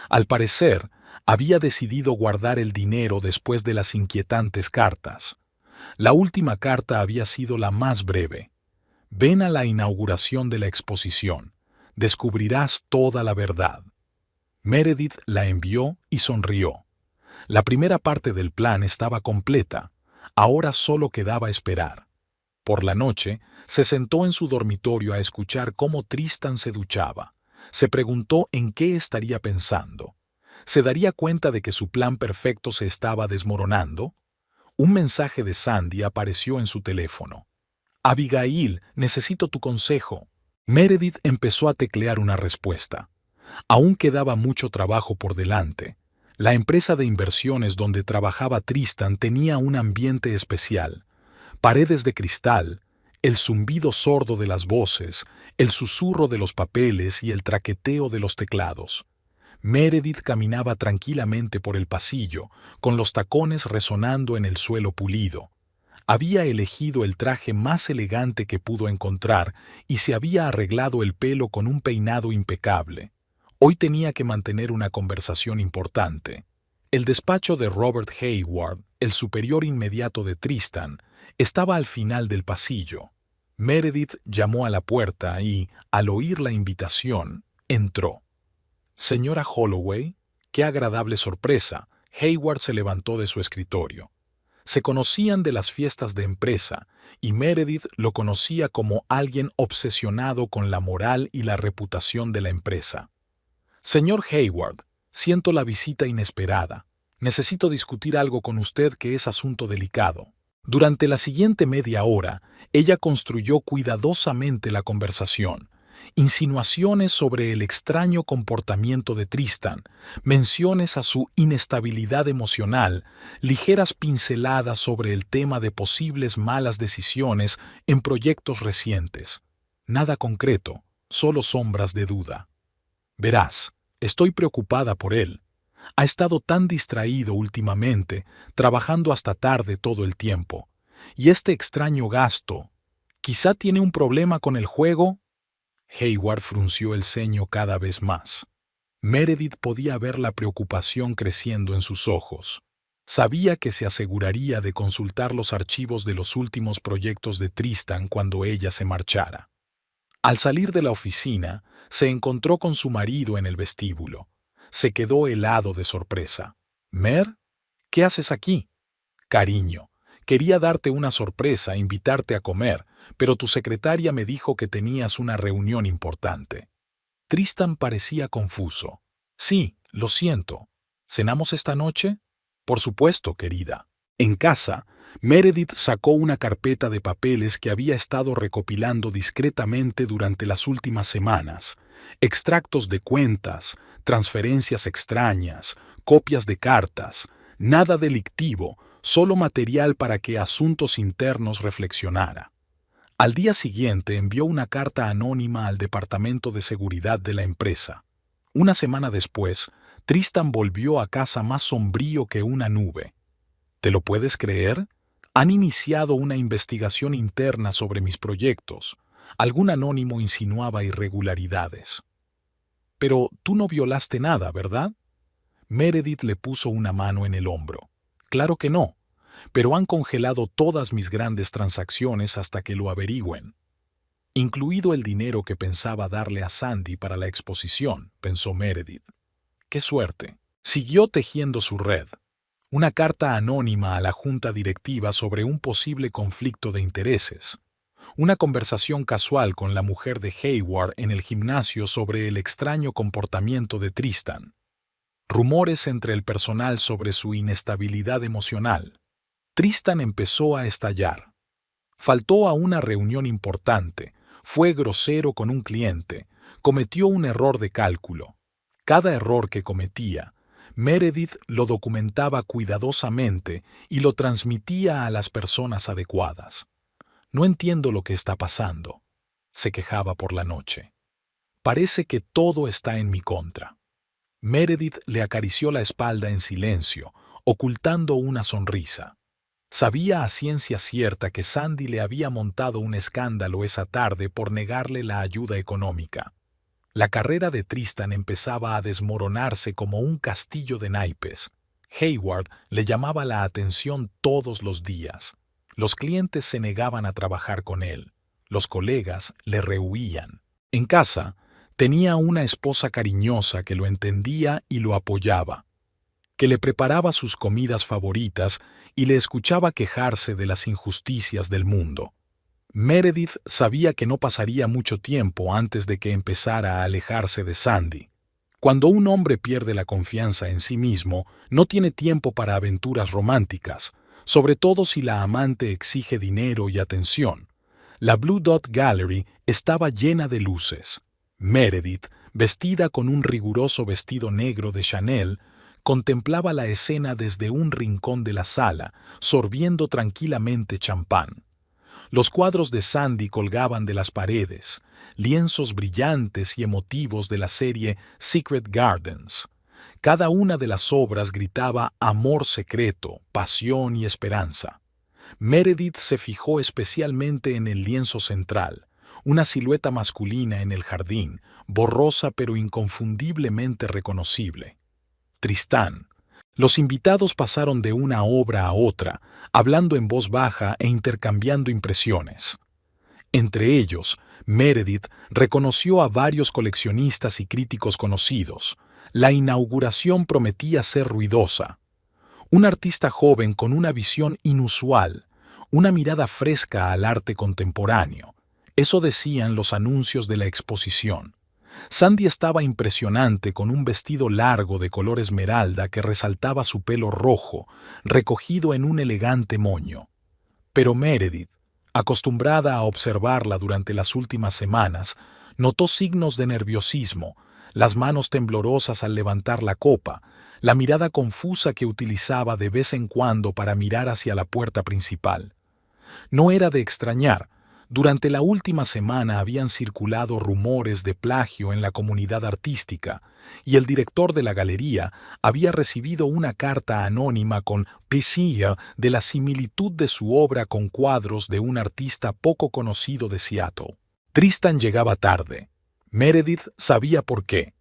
Al parecer, había decidido guardar el dinero después de las inquietantes cartas. La última carta había sido la más breve. «Ven a la inauguración de la exposición. Descubrirás toda la verdad». Meredith la envió y sonrió. La primera parte del plan estaba completa. Ahora solo quedaba esperar. Por la noche, se sentó en su dormitorio a escuchar cómo Tristan se duchaba. Se preguntó en qué estaría pensando. ¿Se daría cuenta de que su plan perfecto se estaba desmoronando? Un mensaje de Sandy apareció en su teléfono. «Abigail, necesito tu consejo». Meredith empezó a teclear una respuesta. Aún quedaba mucho trabajo por delante. La empresa de inversiones donde trabajaba Tristan tenía un ambiente especial. Paredes de cristal, el zumbido sordo de las voces, el susurro de los papeles y el traqueteo de los teclados. Meredith caminaba tranquilamente por el pasillo, con los tacones resonando en el suelo pulido. Había elegido el traje más elegante que pudo encontrar y se había arreglado el pelo con un peinado impecable. Hoy tenía que mantener una conversación importante. El despacho de Robert Hayward, el superior inmediato de Tristan, estaba al final del pasillo. Meredith llamó a la puerta y, al oír la invitación, entró. «Señora Holloway, qué agradable sorpresa». Hayward se levantó de su escritorio. Se conocían de las fiestas de empresa, y Meredith lo conocía como alguien obsesionado con la moral y la reputación de la empresa. «Señor Hayward, siento la visita inesperada. Necesito discutir algo con usted que es asunto delicado». Durante la siguiente media hora, ella construyó cuidadosamente la conversación. Insinuaciones sobre el extraño comportamiento de Tristan, menciones a su inestabilidad emocional, ligeras pinceladas sobre el tema de posibles malas decisiones en proyectos recientes. Nada concreto, solo sombras de duda. «Verás, estoy preocupada por él. Ha estado tan distraído últimamente, trabajando hasta tarde todo el tiempo. Y este extraño gasto, ¿quizá tiene un problema con el juego?» Hayward frunció el ceño cada vez más. Meredith podía ver la preocupación creciendo en sus ojos. Sabía que se aseguraría de consultar los archivos de los últimos proyectos de Tristan cuando ella se marchara. Al salir de la oficina, se encontró con su marido en el vestíbulo. Se quedó helado de sorpresa. «Mer, ¿qué haces aquí?» «Cariño, quería darte una sorpresa, invitarte a comer, pero tu secretaria me dijo que tenías una reunión importante». Tristan parecía confuso. «Sí, lo siento. ¿Cenamos esta noche?» «Por supuesto, querida». En casa, Meredith sacó una carpeta de papeles que había estado recopilando discretamente durante las últimas semanas. Extractos de cuentas, transferencias extrañas, copias de cartas, nada delictivo, solo material para que Asuntos Internos reflexionara. Al día siguiente envió una carta anónima al Departamento de Seguridad de la empresa. Una semana después, Tristan volvió a casa más sombrío que una nube. «¿Te lo puedes creer? Han iniciado una investigación interna sobre mis proyectos. Algún anónimo insinuaba irregularidades». «Pero tú no violaste nada, ¿verdad?» Meredith le puso una mano en el hombro. «Claro que no, pero han congelado todas mis grandes transacciones hasta que lo averigüen. Incluido el dinero que pensaba darle a Sandy para la exposición», pensó Meredith. «Qué suerte». Siguió tejiendo su red. Una carta anónima a la junta directiva sobre un posible conflicto de intereses. Una conversación casual con la mujer de Hayward en el gimnasio sobre el extraño comportamiento de Tristan. Rumores entre el personal sobre su inestabilidad emocional. Tristan empezó a estallar. Faltó a una reunión importante, fue grosero con un cliente, cometió un error de cálculo. Cada error que cometía, Meredith lo documentaba cuidadosamente y lo transmitía a las personas adecuadas. «No entiendo lo que está pasando», se quejaba por la noche. «Parece que todo está en mi contra». Meredith le acarició la espalda en silencio, ocultando una sonrisa. Sabía a ciencia cierta que Sandy le había montado un escándalo esa tarde por negarle la ayuda económica. La carrera de Tristan empezaba a desmoronarse como un castillo de naipes. Hayward le llamaba la atención todos los días. Los clientes se negaban a trabajar con él. Los colegas le rehuían. En casa, tenía una esposa cariñosa que lo entendía y lo apoyaba, que le preparaba sus comidas favoritas y le escuchaba quejarse de las injusticias del mundo. Meredith sabía que no pasaría mucho tiempo antes de que empezara a alejarse de Sandy. Cuando un hombre pierde la confianza en sí mismo, no tiene tiempo para aventuras románticas, sobre todo si la amante exige dinero y atención. La Blue Dot Gallery estaba llena de luces. Meredith, vestida con un riguroso vestido negro de Chanel, contemplaba la escena desde un rincón de la sala, sorbiendo tranquilamente champán. Los cuadros de Sandy colgaban de las paredes, lienzos brillantes y emotivos de la serie Secret Gardens. Cada una de las obras gritaba amor secreto, pasión y esperanza. Meredith se fijó especialmente en el lienzo central, una silueta masculina en el jardín, borrosa pero inconfundiblemente reconocible. Tristán. Los invitados pasaron de una obra a otra, hablando en voz baja e intercambiando impresiones. Entre ellos, Meredith reconoció a varios coleccionistas y críticos conocidos. La inauguración prometía ser ruidosa. Un artista joven con una visión inusual, una mirada fresca al arte contemporáneo. Eso decían los anuncios de la exposición. Sandy estaba impresionante con un vestido largo de color esmeralda que resaltaba su pelo rojo, recogido en un elegante moño. Pero Meredith, acostumbrada a observarla durante las últimas semanas, notó signos de nerviosismo, las manos temblorosas al levantar la copa, la mirada confusa que utilizaba de vez en cuando para mirar hacia la puerta principal. No era de extrañar. Durante la última semana habían circulado rumores de plagio en la comunidad artística, y el director de la galería había recibido una carta anónima con poesía de la similitud de su obra con cuadros de un artista poco conocido de Seattle. Tristan llegaba tarde. Meredith sabía por qué.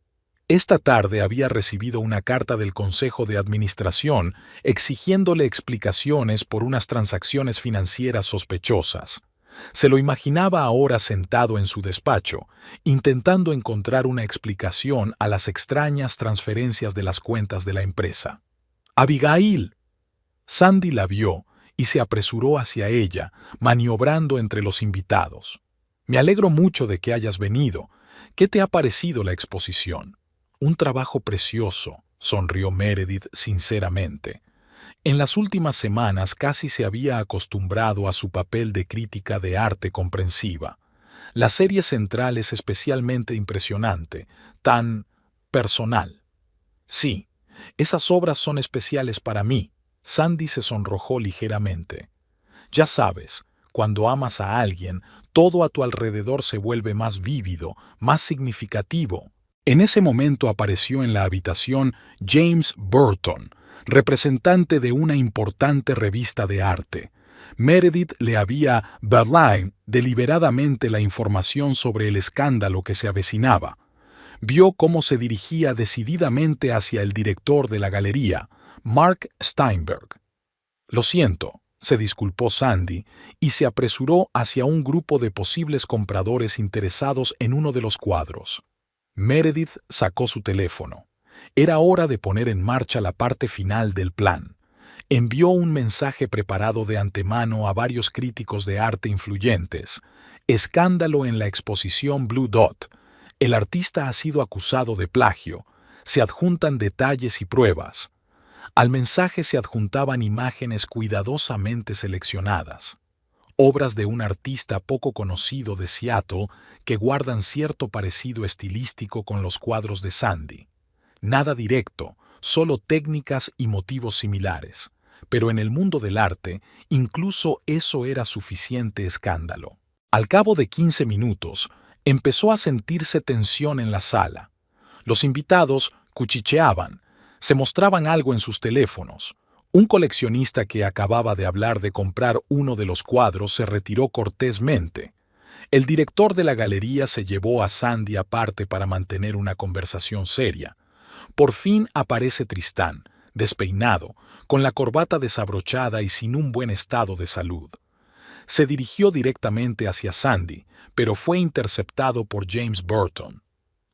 Esta tarde había recibido una carta del Consejo de Administración exigiéndole explicaciones por unas transacciones financieras sospechosas. Se lo imaginaba ahora sentado en su despacho, intentando encontrar una explicación a las extrañas transferencias de las cuentas de la empresa. ¡Abigail! Sandy la vio y se apresuró hacia ella, maniobrando entre los invitados. Me alegro mucho de que hayas venido. ¿Qué te ha parecido la exposición? Un trabajo precioso, sonrió Meredith sinceramente. En las últimas semanas casi se había acostumbrado a su papel de crítica de arte comprensiva. La serie central es especialmente impresionante, tan personal. Sí, esas obras son especiales para mí. Sandy se sonrojó ligeramente. Ya sabes, cuando amas a alguien, todo a tu alrededor se vuelve más vívido, más significativo. En ese momento apareció en la habitación James Burton, representante de una importante revista de arte. Meredith le había dado deliberadamente la información sobre el escándalo que se avecinaba. Vio cómo se dirigía decididamente hacia el director de la galería, Mark Steinberg. Lo siento, se disculpó Sandy y se apresuró hacia un grupo de posibles compradores interesados en uno de los cuadros. Meredith sacó su teléfono. Era hora de poner en marcha la parte final del plan. Envió un mensaje preparado de antemano a varios críticos de arte influyentes. Escándalo en la exposición Blue Dot. El artista ha sido acusado de plagio. Se adjuntan detalles y pruebas. Al mensaje se adjuntaban imágenes cuidadosamente seleccionadas. Obras de un artista poco conocido de Seattle que guardan cierto parecido estilístico con los cuadros de Sandy. Nada directo, solo técnicas y motivos similares. Pero en el mundo del arte, incluso eso era suficiente escándalo. Al cabo de 15 minutos, empezó a sentirse tensión en la sala. Los invitados cuchicheaban, se mostraban algo en sus teléfonos. Un coleccionista que acababa de hablar de comprar uno de los cuadros se retiró cortésmente. El director de la galería se llevó a Sandy aparte para mantener una conversación seria. Por fin aparece Tristán, despeinado, con la corbata desabrochada y sin un buen estado de salud. Se dirigió directamente hacia Sandy, pero fue interceptado por James Burton.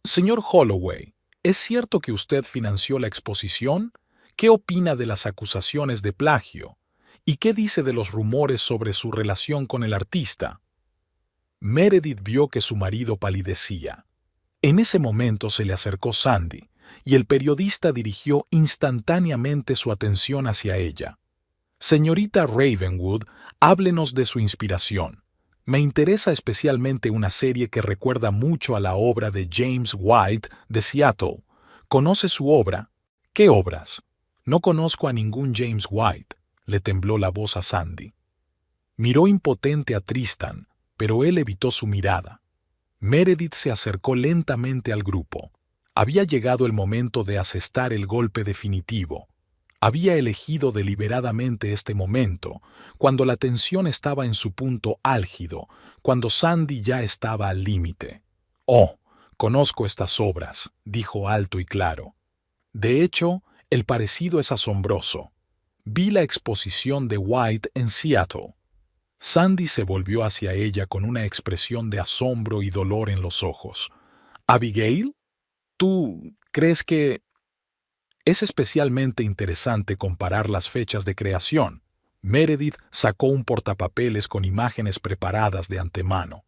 «Señor Holloway, ¿es cierto que usted financió la exposición? ¿Qué opina de las acusaciones de plagio? ¿Y qué dice de los rumores sobre su relación con el artista?» Meredith vio que su marido palidecía. En ese momento se le acercó Sandy, y el periodista dirigió instantáneamente su atención hacia ella. «Señorita Ravenwood, háblenos de su inspiración». Me interesa especialmente una serie que recuerda mucho a la obra de James White de Seattle. ¿Conoce su obra? ¿Qué obras? No conozco a ningún James White, le tembló la voz a Sandy. Miró impotente a Tristan, pero él evitó su mirada. Meredith se acercó lentamente al grupo. Había llegado el momento de asestar el golpe definitivo. Había elegido deliberadamente este momento, cuando la tensión estaba en su punto álgido, cuando Sandy ya estaba al límite. «Oh, conozco estas obras», dijo alto y claro. «De hecho, el parecido es asombroso. Vi la exposición de White en Seattle». Sandy se volvió hacia ella con una expresión de asombro y dolor en los ojos. «¿Abigail? ¿Tú crees que...?» Es especialmente interesante comparar las fechas de creación. Meredith sacó un portapapeles con imágenes preparadas de antemano.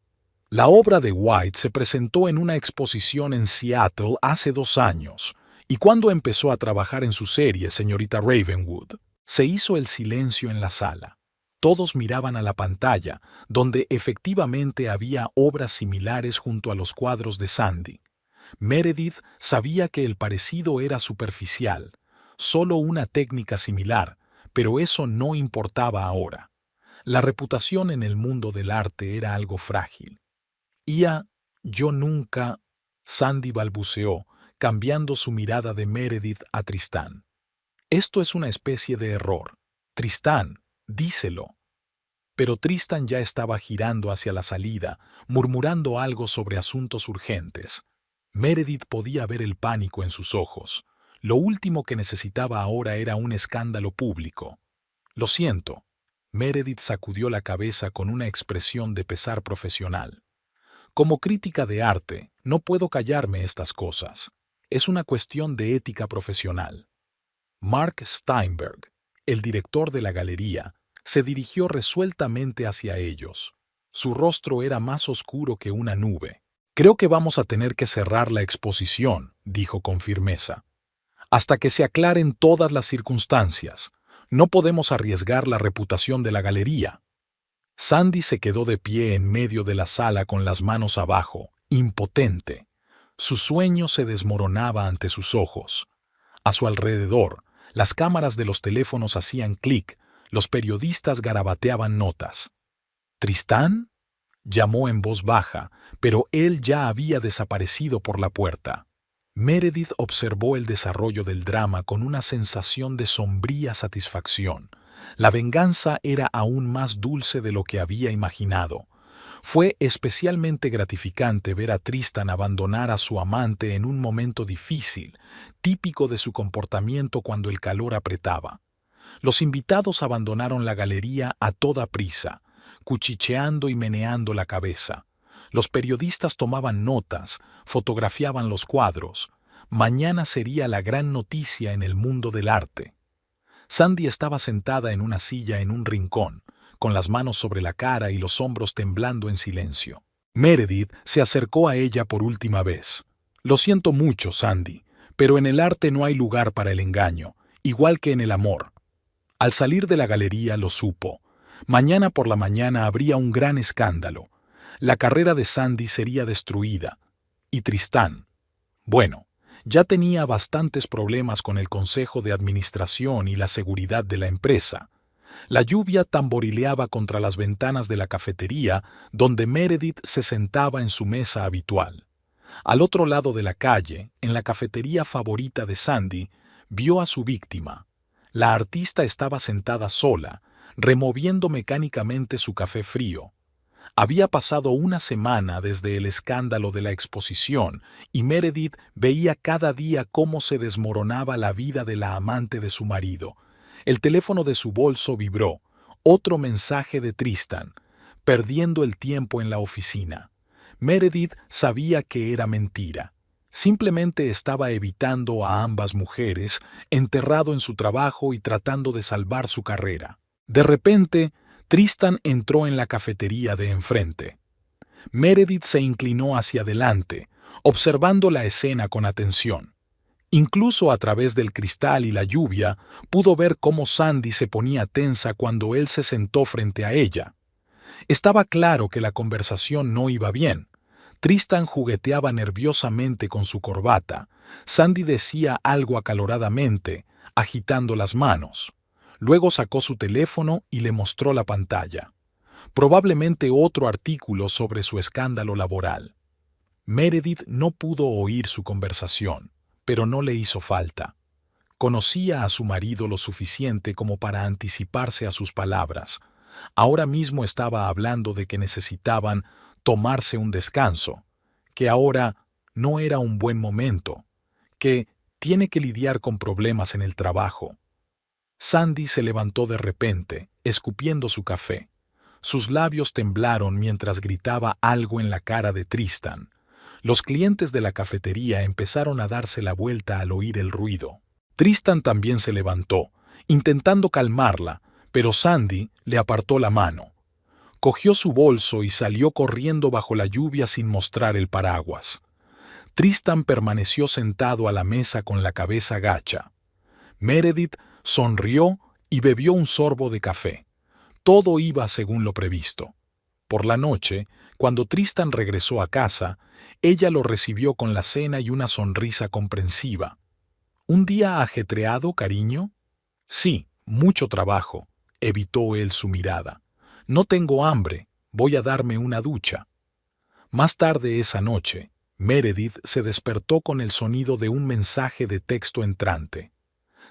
La obra de White se presentó en una exposición en Seattle hace 2 años. ¿Y cuándo empezó a trabajar en su serie, señorita Ravenwood? Se hizo el silencio en la sala. Todos miraban a la pantalla, donde efectivamente había obras similares junto a los cuadros de Sandy. Meredith sabía que el parecido era superficial, solo una técnica similar, pero eso no importaba ahora. La reputación en el mundo del arte era algo frágil. Yo nunca... Sandy balbuceó, cambiando su mirada de Meredith a Tristán. Esto es una especie de error. Tristán, díselo. Pero Tristan ya estaba girando hacia la salida, murmurando algo sobre asuntos urgentes. Meredith podía ver el pánico en sus ojos. Lo último que necesitaba ahora era un escándalo público. «Lo siento». Meredith sacudió la cabeza con una expresión de pesar profesional. «Como crítica de arte, no puedo callarme estas cosas. Es una cuestión de ética profesional». Mark Steinberg, el director de la galería, se dirigió resueltamente hacia ellos. Su rostro era más oscuro que una nube. «Creo que vamos a tener que cerrar la exposición», dijo con firmeza. «Hasta que se aclaren todas las circunstancias. No podemos arriesgar la reputación de la galería». Sandy se quedó de pie en medio de la sala con las manos abajo, impotente. Su sueño se desmoronaba ante sus ojos. A su alrededor, las cámaras de los teléfonos hacían clic, los periodistas garabateaban notas. «¿Tristán?», llamó en voz baja, pero él ya había desaparecido por la puerta. Meredith observó el desarrollo del drama con una sensación de sombría satisfacción. La venganza era aún más dulce de lo que había imaginado. Fue especialmente gratificante ver a Tristan abandonar a su amante en un momento difícil, típico de su comportamiento cuando el calor apretaba. Los invitados abandonaron la galería a toda prisa, cuchicheando y meneando la cabeza. Los periodistas tomaban notas, fotografiaban los cuadros. Mañana sería la gran noticia en el mundo del arte. Sandy estaba sentada en una silla en un rincón, con las manos sobre la cara y los hombros temblando en silencio. Meredith se acercó a ella por última vez. «Lo siento mucho, Sandy, pero en el arte no hay lugar para el engaño, igual que en el amor». Al salir de la galería lo supo. Mañana por la mañana habría un gran escándalo. La carrera de Sandy sería destruida. Y Tristán. Bueno, ya tenía bastantes problemas con el consejo de administración y la seguridad de la empresa. La lluvia tamborileaba contra las ventanas de la cafetería donde Meredith se sentaba en su mesa habitual. Al otro lado de la calle, en la cafetería favorita de Sandy, vio a su víctima. La artista estaba sentada sola, removiendo mecánicamente su café frío. Había pasado una semana desde el escándalo de la exposición y Meredith veía cada día cómo se desmoronaba la vida de la amante de su marido. El teléfono de su bolso vibró. Otro mensaje de Tristan, perdiendo el tiempo en la oficina. Meredith sabía que era mentira. Simplemente estaba evitando a ambas mujeres, enterrado en su trabajo y tratando de salvar su carrera. De repente, Tristan entró en la cafetería de enfrente. Meredith se inclinó hacia adelante, observando la escena con atención. Incluso a través del cristal y la lluvia, pudo ver cómo Sandy se ponía tensa cuando él se sentó frente a ella. Estaba claro que la conversación no iba bien. Tristan jugueteaba nerviosamente con su corbata. Sandy decía algo acaloradamente, agitando las manos. Luego sacó su teléfono y le mostró la pantalla. Probablemente otro artículo sobre su escándalo laboral. Meredith no pudo oír su conversación, pero no le hizo falta. Conocía a su marido lo suficiente como para anticiparse a sus palabras. Ahora mismo estaba hablando de que necesitaban tomarse un descanso, que ahora no era un buen momento, que tiene que lidiar con problemas en el trabajo. Sandy se levantó de repente, escupiendo su café. Sus labios temblaron mientras gritaba algo en la cara de Tristan. Los clientes de la cafetería empezaron a darse la vuelta al oír el ruido. Tristan también se levantó, intentando calmarla, pero Sandy le apartó la mano. Cogió su bolso y salió corriendo bajo la lluvia sin mostrar el paraguas. Tristan permaneció sentado a la mesa con la cabeza gacha. Meredith sonrió y bebió un sorbo de café. Todo iba según lo previsto. Por la noche, cuando Tristan regresó a casa, ella lo recibió con la cena y una sonrisa comprensiva. ¿Un día ajetreado, cariño? Sí, mucho trabajo. Evitó él su mirada. No tengo hambre, voy a darme una ducha. Más tarde esa noche, Meredith se despertó con el sonido de un mensaje de texto entrante.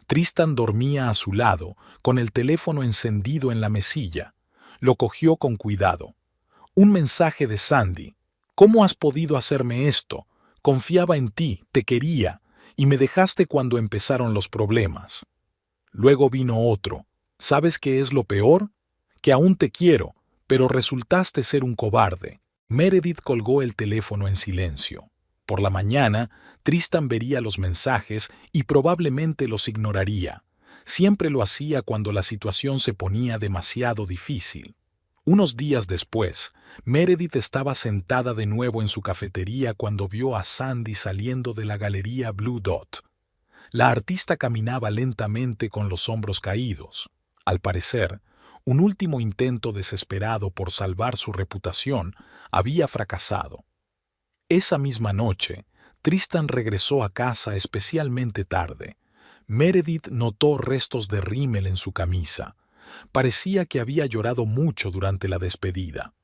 Tristan dormía a su lado, con el teléfono encendido en la mesilla. Lo cogió con cuidado. Un mensaje de Sandy. ¿Cómo has podido hacerme esto? Confiaba en ti, te quería, y me dejaste cuando empezaron los problemas. Luego vino otro. ¿Sabes qué es lo peor? Que aún te quiero, pero resultaste ser un cobarde. Meredith colgó el teléfono en silencio. Por la mañana, Tristan vería los mensajes y probablemente los ignoraría. Siempre lo hacía cuando la situación se ponía demasiado difícil. Unos días después, Meredith estaba sentada de nuevo en su cafetería cuando vio a Sandy saliendo de la galería Blue Dot. La artista caminaba lentamente con los hombros caídos. Al parecer, un último intento desesperado por salvar su reputación había fracasado. Esa misma noche, Tristan regresó a casa especialmente tarde. Meredith notó restos de rímel en su camisa. Parecía que había llorado mucho durante la despedida.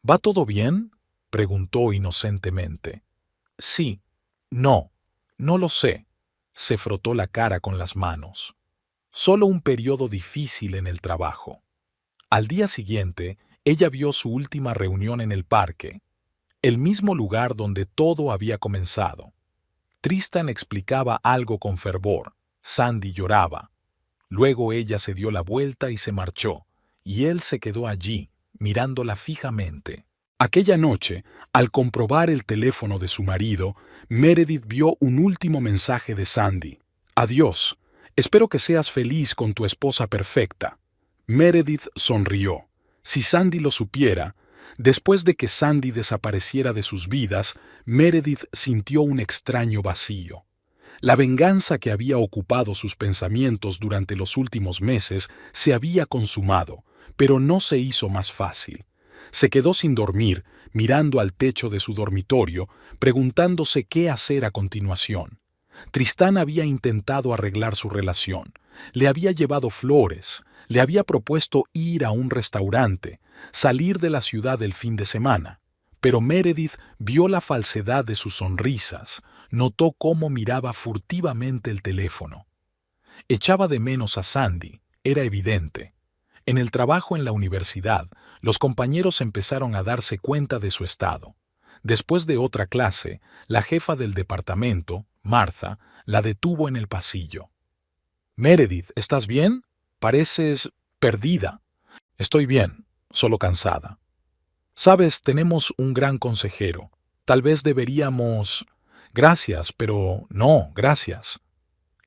¿Va todo bien?, preguntó inocentemente. Sí. No. No lo sé. Se frotó la cara con las manos. Solo un periodo difícil en el trabajo. Al día siguiente, ella vio su última reunión en el parque, el mismo lugar donde todo había comenzado. Tristan explicaba algo con fervor. Sandy lloraba. Luego ella se dio la vuelta y se marchó, y él se quedó allí, mirándola fijamente. Aquella noche, al comprobar el teléfono de su marido, Meredith vio un último mensaje de Sandy. Adiós. Espero que seas feliz con tu esposa perfecta. Meredith sonrió. Si Sandy lo supiera, después de que Sandy desapareciera de sus vidas, Meredith sintió un extraño vacío. La venganza que había ocupado sus pensamientos durante los últimos meses se había consumado, pero no se hizo más fácil. Se quedó sin dormir, mirando al techo de su dormitorio, preguntándose qué hacer a continuación. Tristán había intentado arreglar su relación. Le había llevado flores, le había propuesto ir a un restaurante, salir de la ciudad el fin de semana. Pero Meredith vio la falsedad de sus sonrisas, notó cómo miraba furtivamente el teléfono. Echaba de menos a Sandy, era evidente. En el trabajo en la universidad, los compañeros empezaron a darse cuenta de su estado. Después de otra clase, la jefa del departamento, Martha, la detuvo en el pasillo. «Meredith, ¿estás bien? Pareces perdida». «Estoy bien, solo cansada». «Sabes, tenemos un gran consejero. Tal vez deberíamos...» «Gracias, pero no, gracias».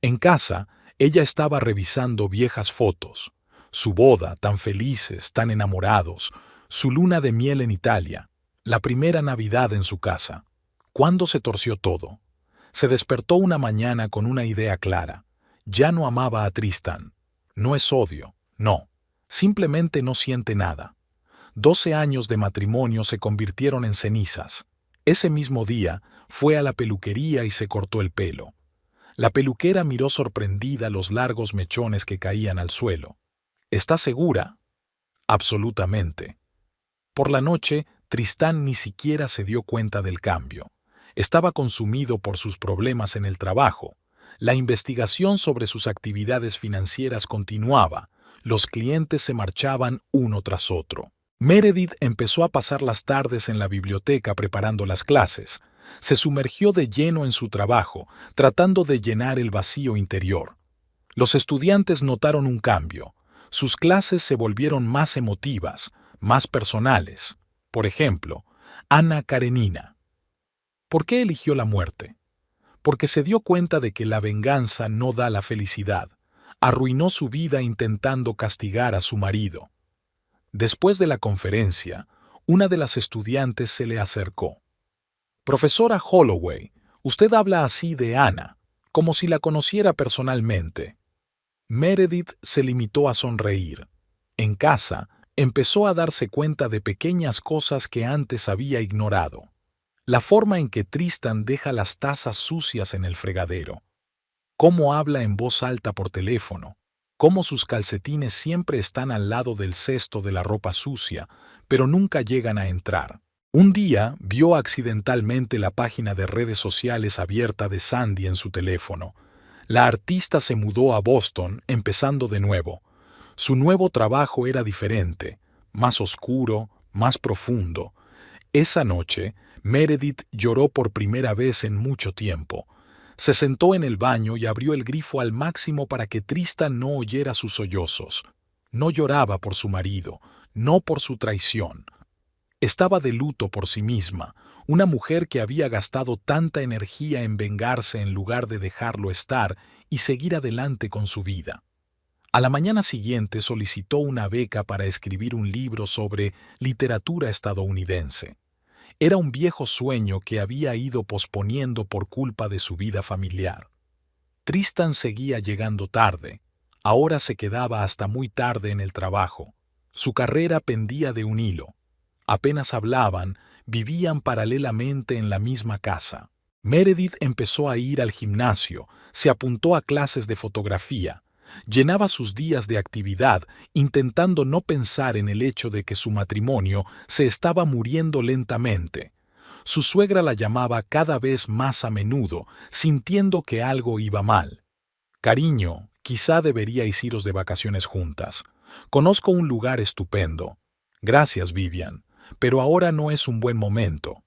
En casa, ella estaba revisando viejas fotos. Su boda, tan felices, tan enamorados, su luna de miel en Italia, la primera Navidad en su casa. ¿Cuándo se torció todo? Se despertó una mañana con una idea clara. Ya no amaba a Tristan. No es odio, no. Simplemente no siente nada. 12 años de matrimonio se convirtieron en cenizas. Ese mismo día, fue a la peluquería y se cortó el pelo. La peluquera miró sorprendida los largos mechones que caían al suelo. ¿Estás segura? Absolutamente. Por la noche, Tristán ni siquiera se dio cuenta del cambio. Estaba consumido por sus problemas en el trabajo. La investigación sobre sus actividades financieras continuaba. Los clientes se marchaban uno tras otro. Meredith empezó a pasar las tardes en la biblioteca preparando las clases. Se sumergió de lleno en su trabajo, tratando de llenar el vacío interior. Los estudiantes notaron un cambio. Sus clases se volvieron más emotivas, más personales. Por ejemplo, Anna Karenina. ¿Por qué eligió la muerte? Porque se dio cuenta de que la venganza no da la felicidad. Arruinó su vida intentando castigar a su marido. Después de la conferencia, una de las estudiantes se le acercó. Profesora Holloway, usted habla así de Anna, como si la conociera personalmente. Meredith se limitó a sonreír. En casa, empezó a darse cuenta de pequeñas cosas que antes había ignorado. La forma en que Tristán deja las tazas sucias en el fregadero. Cómo habla en voz alta por teléfono. Cómo sus calcetines siempre están al lado del cesto de la ropa sucia, pero nunca llegan a entrar. Un día vio accidentalmente la página de redes sociales abierta de Sandy en su teléfono. La artista se mudó a Boston, empezando de nuevo. Su nuevo trabajo era diferente, más oscuro, más profundo. Esa noche, Meredith lloró por primera vez en mucho tiempo. Se sentó en el baño y abrió el grifo al máximo para que Tristán no oyera sus sollozos. No lloraba por su marido, no por su traición. Estaba de luto por sí misma, una mujer que había gastado tanta energía en vengarse en lugar de dejarlo estar y seguir adelante con su vida. A la mañana siguiente solicitó una beca para escribir un libro sobre literatura estadounidense. Era un viejo sueño que había ido posponiendo por culpa de su vida familiar. Tristán seguía llegando tarde. Ahora se quedaba hasta muy tarde en el trabajo. Su carrera pendía de un hilo. Apenas hablaban, vivían paralelamente en la misma casa. Meredith empezó a ir al gimnasio, se apuntó a clases de fotografía. Llenaba sus días de actividad, intentando no pensar en el hecho de que su matrimonio se estaba muriendo lentamente. Su suegra la llamaba cada vez más a menudo, sintiendo que algo iba mal. Cariño, quizá deberíais iros de vacaciones juntas. Conozco un lugar estupendo. Gracias, Vivian, pero ahora no es un buen momento.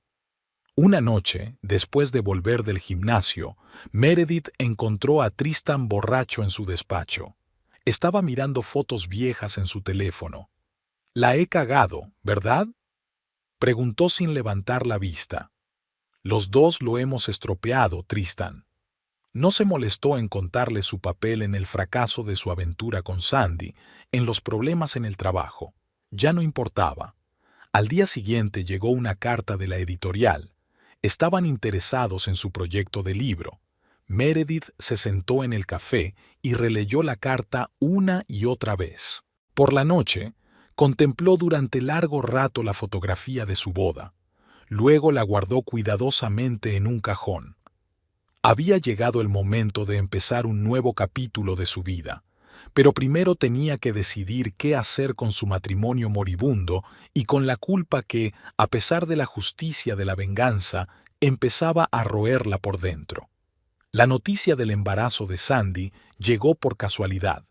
Una noche, después de volver del gimnasio, Meredith encontró a Tristán borracho en su despacho. Estaba mirando fotos viejas en su teléfono. «La he cagado, ¿verdad?», preguntó sin levantar la vista. «Los dos lo hemos estropeado, Tristán». No se molestó en contarle su papel en el fracaso de su aventura con Sandy, en los problemas en el trabajo. Ya no importaba. Al día siguiente llegó una carta de la editorial. Estaban interesados en su proyecto de libro. Meredith se sentó en el café y releyó la carta una y otra vez. Por la noche, contempló durante largo rato la fotografía de su boda. Luego la guardó cuidadosamente en un cajón. Había llegado el momento de empezar un nuevo capítulo de su vida, pero primero tenía que decidir qué hacer con su matrimonio moribundo y con la culpa que, a pesar de la justicia de la venganza, empezaba a roerla por dentro. La noticia del embarazo de Sandy llegó por casualidad.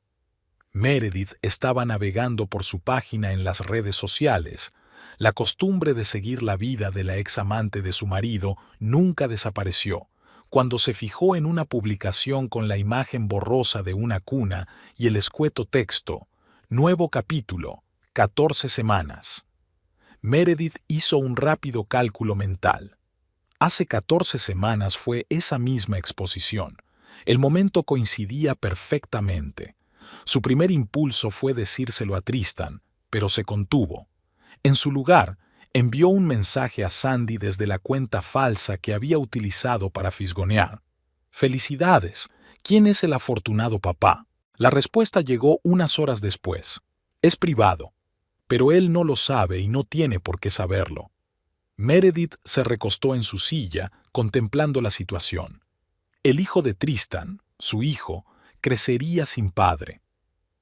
Meredith estaba navegando por su página en las redes sociales. La costumbre de seguir la vida de la ex amante de su marido nunca desapareció, cuando se fijó en una publicación con la imagen borrosa de una cuna y el escueto texto, «Nuevo capítulo, 14 semanas». Meredith hizo un rápido cálculo mental. Hace 14 semanas fue esa misma exposición. El momento coincidía perfectamente. Su primer impulso fue decírselo a Tristán, pero se contuvo. En su lugar, envió un mensaje a Sandy desde la cuenta falsa que había utilizado para fisgonear. «Felicidades. ¿Quién es el afortunado papá?». La respuesta llegó unas horas después. «Es privado». pero él no lo sabe y no tiene por qué saberlo. Meredith se recostó en su silla, contemplando la situación. El hijo de Tristan, su hijo, crecería sin padre.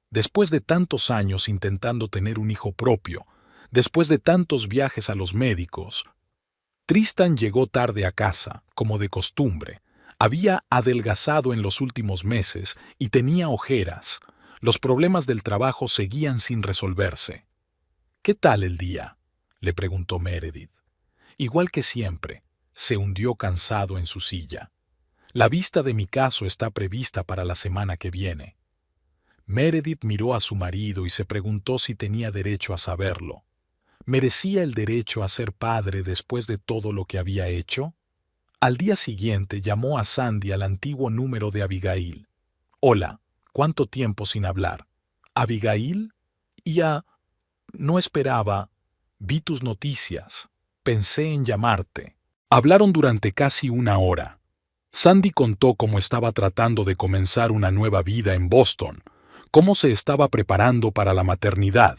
Después de tantos años intentando tener un hijo propio, después de tantos viajes a los médicos, Tristan llegó tarde a casa, como de costumbre. Había adelgazado en los últimos meses y tenía ojeras. Los problemas del trabajo seguían sin resolverse. «¿Qué tal el día?», le preguntó Meredith. Igual que siempre, se hundió cansado en su silla. «La vista de mi caso está prevista para la semana que viene». Meredith miró a su marido y se preguntó si tenía derecho a saberlo. ¿Merecía el derecho a ser padre después de todo lo que había hecho? Al día siguiente llamó a Sandy al antiguo número de Abigail. «Hola, ¿cuánto tiempo sin hablar?» «¿Abigail?» No esperaba. Vi tus noticias. Pensé en llamarte». Hablaron durante casi una hora. Sandy contó cómo estaba tratando de comenzar una nueva vida en Boston, cómo se estaba preparando para la maternidad.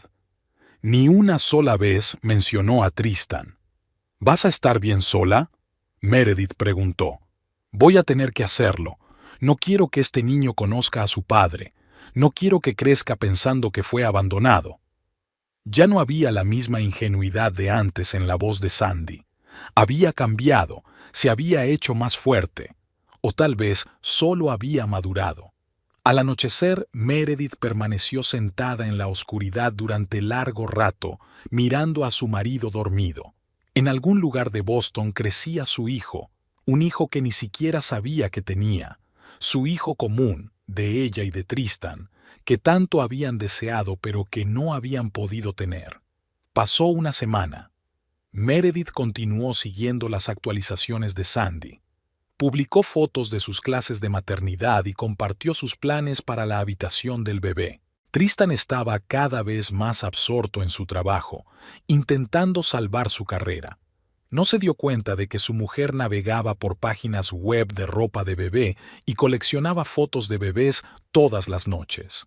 Ni una sola vez mencionó a Tristan. «¿Vas a estar bien sola?», Meredith preguntó. «Voy a tener que hacerlo. No quiero que este niño conozca a su padre. No quiero que crezca pensando que fue abandonado». Ya no había la misma ingenuidad de antes en la voz de Sandy. Había cambiado, se había hecho más fuerte. O tal vez solo había madurado. Al anochecer, Meredith permaneció sentada en la oscuridad durante largo rato, mirando a su marido dormido. En algún lugar de Boston crecía su hijo, un hijo que ni siquiera sabía que tenía, su hijo común, de ella y de Tristan, que tanto habían deseado pero que no habían podido tener. Pasó una semana. Meredith continuó siguiendo las actualizaciones de Sandy. Publicó fotos de sus clases de maternidad y compartió sus planes para la habitación del bebé. Tristan estaba cada vez más absorto en su trabajo, intentando salvar su carrera. No se dio cuenta de que su mujer navegaba por páginas web de ropa de bebé y coleccionaba fotos de bebés todas las noches.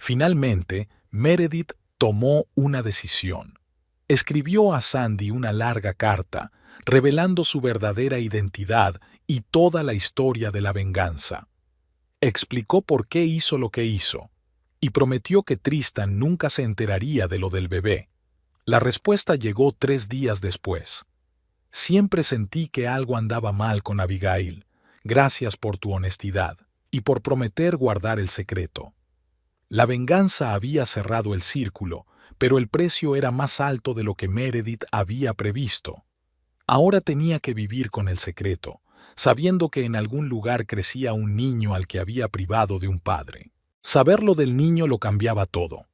Finalmente, Meredith tomó una decisión. Escribió a Sandy una larga carta, revelando su verdadera identidad y toda la historia de la venganza. Explicó por qué hizo lo que hizo, y prometió que Tristan nunca se enteraría de lo del bebé. La respuesta llegó 3 días después. «Siempre sentí que algo andaba mal con Abigail. Gracias por tu honestidad y por prometer guardar el secreto». La venganza había cerrado el círculo, pero el precio era más alto de lo que Meredith había previsto. Ahora tenía que vivir con el secreto, sabiendo que en algún lugar crecía un niño al que había privado de un padre. Saberlo del niño lo cambiaba todo.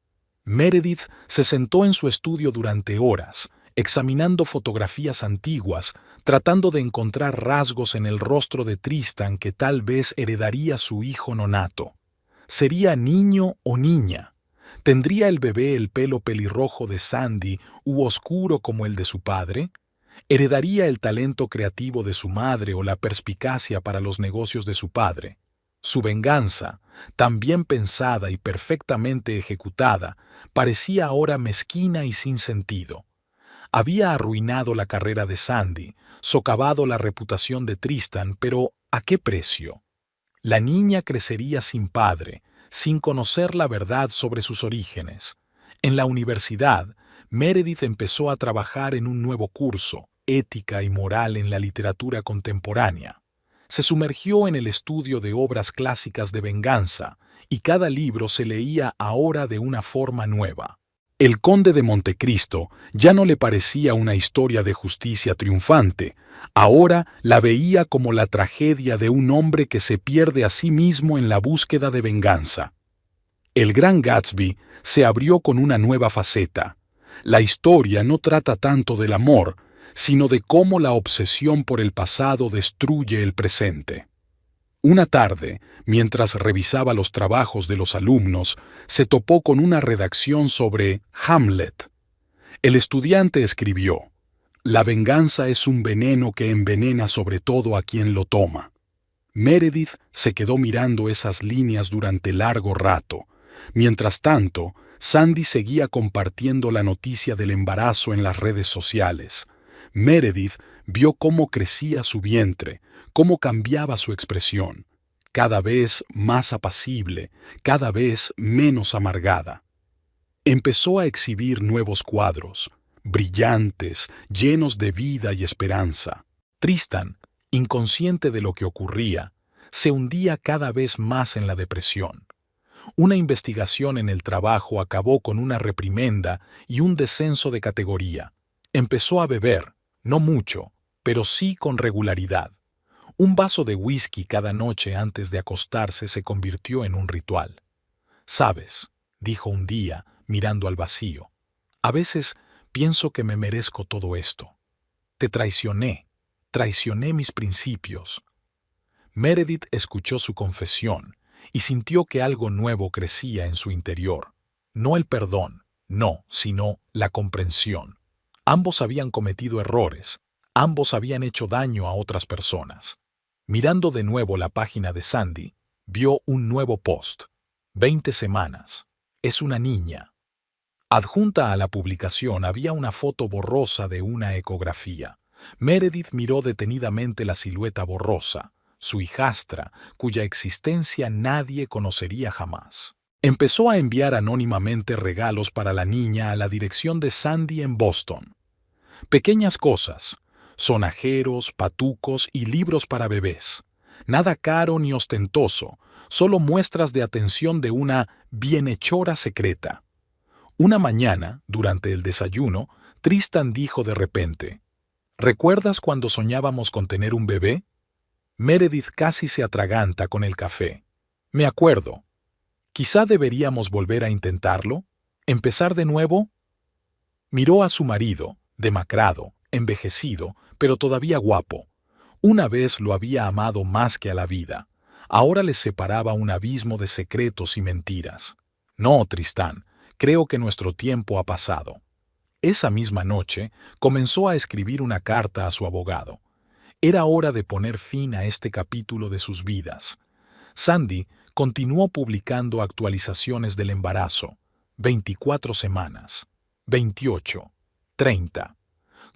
Meredith se sentó en su estudio durante horas, examinando fotografías antiguas, tratando de encontrar rasgos en el rostro de Tristan que tal vez heredaría su hijo nonato. ¿Sería niño o niña? ¿Tendría el bebé el pelo pelirrojo de Sandy u oscuro como el de su padre? ¿Heredaría el talento creativo de su madre o la perspicacia para los negocios de su padre? Su venganza, tan bien pensada y perfectamente ejecutada, parecía ahora mezquina y sin sentido. Había arruinado la carrera de Sandy, socavado la reputación de Tristan, pero ¿a qué precio? La niña crecería sin padre, sin conocer la verdad sobre sus orígenes. En la universidad, Meredith empezó a trabajar en un nuevo curso, Ética y Moral en la Literatura Contemporánea. Se sumergió en el estudio de obras clásicas de venganza, y cada libro se leía ahora de una forma nueva. El Conde de Montecristo ya no le parecía una historia de justicia triunfante, ahora la veía como la tragedia de un hombre que se pierde a sí mismo en la búsqueda de venganza. El Gran Gatsby se abrió con una nueva faceta. La historia no trata tanto del amor, sino de cómo la obsesión por el pasado destruye el presente. Una tarde, mientras revisaba los trabajos de los alumnos, se topó con una redacción sobre Hamlet. El estudiante escribió: «La venganza es un veneno que envenena sobre todo a quien lo toma». Meredith se quedó mirando esas líneas durante largo rato. Mientras tanto, Sandy seguía compartiendo la noticia del embarazo en las redes sociales. Meredith vio cómo crecía su vientre, cómo cambiaba su expresión, cada vez más apacible, cada vez menos amargada. Empezó a exhibir nuevos cuadros, brillantes, llenos de vida y esperanza. Tristan, inconsciente de lo que ocurría, se hundía cada vez más en la depresión. Una investigación en el trabajo acabó con una reprimenda y un descenso de categoría. Empezó a beber, no mucho, pero sí con regularidad. Un vaso de whisky cada noche antes de acostarse se convirtió en un ritual. «Sabes», dijo un día, mirando al vacío, «a veces pienso que me merezco todo esto. Te traicioné mis principios». Meredith escuchó su confesión y sintió que algo nuevo crecía en su interior. No el perdón, no, sino la comprensión. Ambos habían cometido errores, ambos habían hecho daño a otras personas. Mirando de nuevo la página de Sandy, vio un nuevo post. 20 semanas. Es una niña. Adjunta a la publicación había una foto borrosa de una ecografía. Meredith miró detenidamente la silueta borrosa, su hijastra, cuya existencia nadie conocería jamás. Empezó a enviar anónimamente regalos para la niña a la dirección de Sandy en Boston. Pequeñas cosas, sonajeros, patucos y libros para bebés. Nada caro ni ostentoso, solo muestras de atención de una bienhechora secreta. Una mañana, durante el desayuno, Tristan dijo de repente, «¿Recuerdas cuando soñábamos con tener un bebé?» Meredith casi se atraganta con el café. «Me acuerdo. ¿Quizá deberíamos volver a intentarlo? ¿Empezar de nuevo?» Miró a su marido, demacrado, envejecido, pero todavía guapo. Una vez lo había amado más que a la vida. Ahora les separaba un abismo de secretos y mentiras. «No, Tristán, creo que nuestro tiempo ha pasado». Esa misma noche comenzó a escribir una carta a su abogado. Era hora de poner fin a este capítulo de sus vidas. Sandy continuó publicando actualizaciones del embarazo. 24 semanas, 28, 30.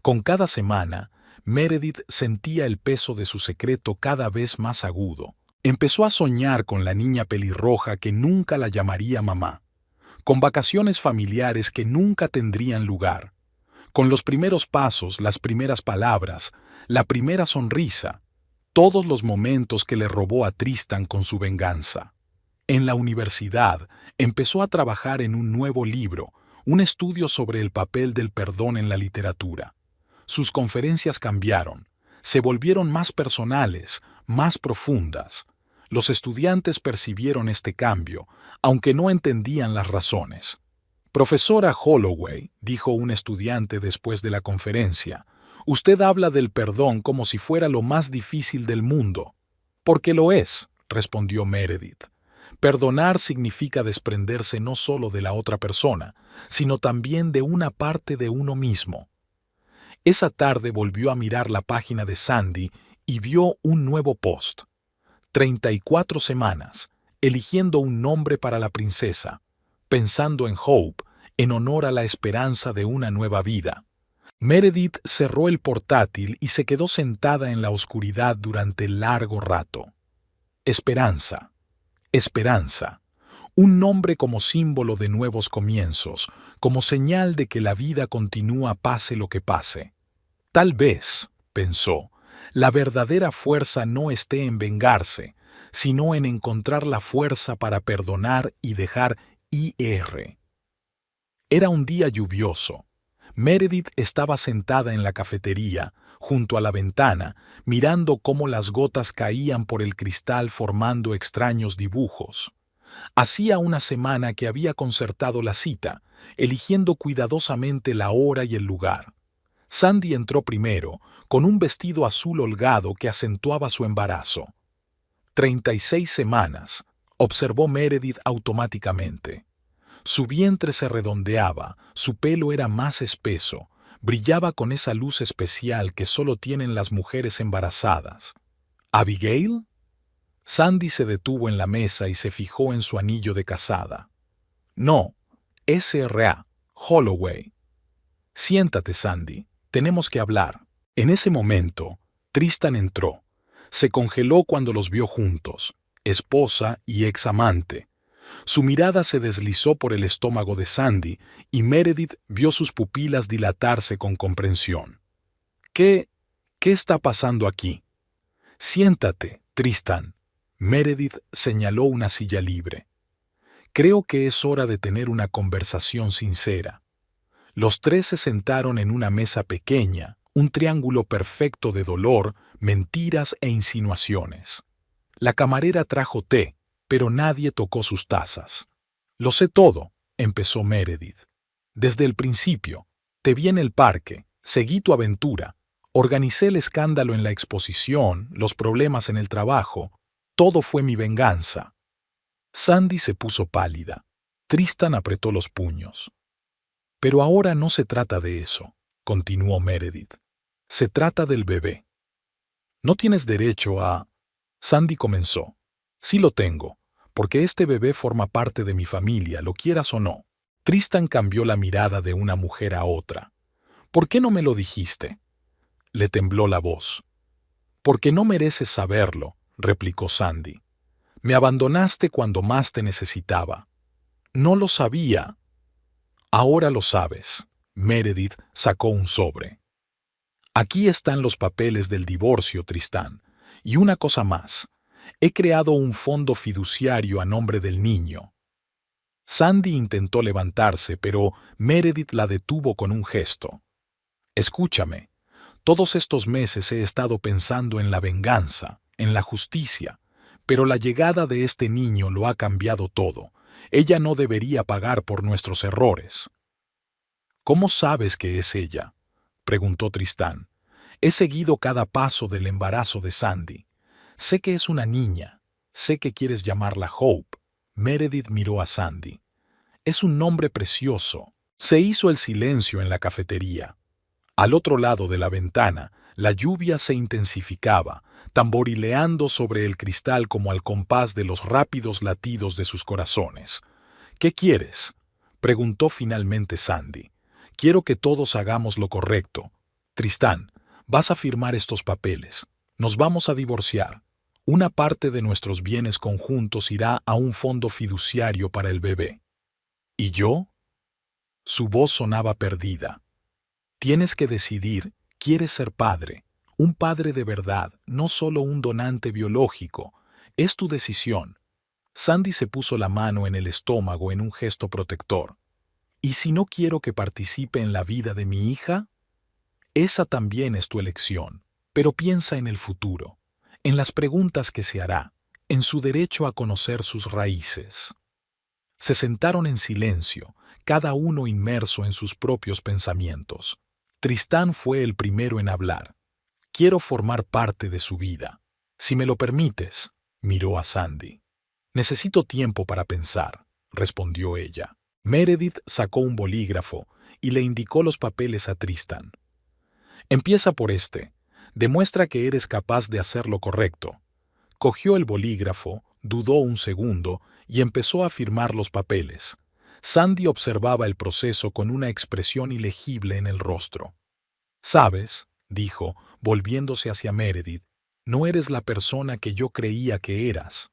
Con cada semana, Meredith sentía el peso de su secreto cada vez más agudo. Empezó a soñar con la niña pelirroja que nunca la llamaría mamá, con vacaciones familiares que nunca tendrían lugar, con los primeros pasos, las primeras palabras, la primera sonrisa, todos los momentos que le robó a Tristan con su venganza. En la universidad empezó a trabajar en un nuevo libro, un estudio sobre el papel del perdón en la literatura. Sus conferencias cambiaron, se volvieron más personales, más profundas. Los estudiantes percibieron este cambio, aunque no entendían las razones. «Profesora Holloway», dijo un estudiante después de la conferencia, «usted habla del perdón como si fuera lo más difícil del mundo». «Porque lo es», respondió Meredith. «Perdonar significa desprenderse no solo de la otra persona, sino también de una parte de uno mismo». Esa tarde volvió a mirar la página de Sandy y vio un nuevo post. 34 semanas, eligiendo un nombre para la princesa, pensando en Hope, en honor a la esperanza de una nueva vida. Meredith cerró el portátil y se quedó sentada en la oscuridad durante largo rato. Esperanza, esperanza, un nombre como símbolo de nuevos comienzos, como señal de que la vida continúa pase lo que pase. Tal vez, pensó, la verdadera fuerza no esté en vengarse, sino en encontrar la fuerza para perdonar y dejar ir. Era un día lluvioso. Meredith estaba sentada en la cafetería, junto a la ventana, mirando cómo las gotas caían por el cristal formando extraños dibujos. Hacía una semana que había concertado la cita, eligiendo cuidadosamente la hora y el lugar. Sandy entró primero, con un vestido azul holgado que acentuaba su embarazo. 36 semanas, observó Meredith automáticamente. Su vientre se redondeaba, su pelo era más espeso, brillaba con esa luz especial que solo tienen las mujeres embarazadas. ¿Abigail? Sandy se detuvo en la mesa y se fijó en su anillo de casada. No, S.R.A. Holloway. Siéntate, Sandy. Tenemos que hablar. En ese momento, Tristan entró. Se congeló cuando los vio juntos, esposa y ex amante. Su mirada se deslizó por el estómago de Sandy y Meredith vio sus pupilas dilatarse con comprensión. ¿Qué está pasando aquí? Siéntate, Tristan. Meredith señaló una silla libre. Creo que es hora de tener una conversación sincera. Los tres se sentaron en una mesa pequeña, un triángulo perfecto de dolor, mentiras e insinuaciones. La camarera trajo té, pero nadie tocó sus tazas. Lo sé todo, empezó Meredith. Desde el principio, te vi en el parque, seguí tu aventura, organicé el escándalo en la exposición, los problemas en el trabajo, todo fue mi venganza. Sandy se puso pálida. Tristan apretó los puños. Pero ahora no se trata de eso, continuó Meredith. Se trata del bebé. No tienes derecho a... Sandy comenzó. Sí lo tengo, porque este bebé forma parte de mi familia, lo quieras o no. Tristan cambió la mirada de una mujer a otra. ¿Por qué no me lo dijiste? Le tembló la voz. Porque no mereces saberlo, replicó Sandy. Me abandonaste cuando más te necesitaba. No lo sabía. Ahora lo sabes. Meredith sacó un sobre. Aquí están los papeles del divorcio, Tristán. Y una cosa más. He creado un fondo fiduciario a nombre del niño. Sandy intentó levantarse, pero Meredith la detuvo con un gesto. Escúchame. Todos estos meses he estado pensando en la venganza, en la justicia, pero la llegada de este niño lo ha cambiado todo. Ella no debería pagar por nuestros errores. ¿Cómo sabes que es ella?, preguntó Tristán. He seguido cada paso del embarazo de Sandy. Sé que es una niña. Sé que quieres llamarla Hope. Meredith miró a Sandy. Es un nombre precioso. Se hizo el silencio en la cafetería. Al otro lado de la ventana, la lluvia se intensificaba, tamborileando sobre el cristal como al compás de los rápidos latidos de sus corazones. ¿Qué quieres?, preguntó finalmente Sandy. Quiero que todos hagamos lo correcto. Tristán, vas a firmar estos papeles. Nos vamos a divorciar. Una parte de nuestros bienes conjuntos irá a un fondo fiduciario para el bebé. ¿Y yo? Su voz sonaba perdida. Tienes que decidir, quieres ser padre, un padre de verdad, no solo un donante biológico. Es tu decisión. Sandy se puso la mano en el estómago en un gesto protector. ¿Y si no quiero que participe en la vida de mi hija? Esa también es tu elección, pero piensa en el futuro, en las preguntas que se hará, en su derecho a conocer sus raíces. Se sentaron en silencio, cada uno inmerso en sus propios pensamientos. Tristán fue el primero en hablar. Quiero formar parte de su vida. Si me lo permites, miró a Sandy. Necesito tiempo para pensar, respondió ella. Meredith sacó un bolígrafo y le indicó los papeles a Tristan. Empieza por este. Demuestra que eres capaz de hacer lo correcto. Cogió el bolígrafo, dudó un segundo y empezó a firmar los papeles. Sandy observaba el proceso con una expresión ilegible en el rostro. «Sabes», dijo, volviéndose hacia Meredith, «no eres la persona que yo creía que eras».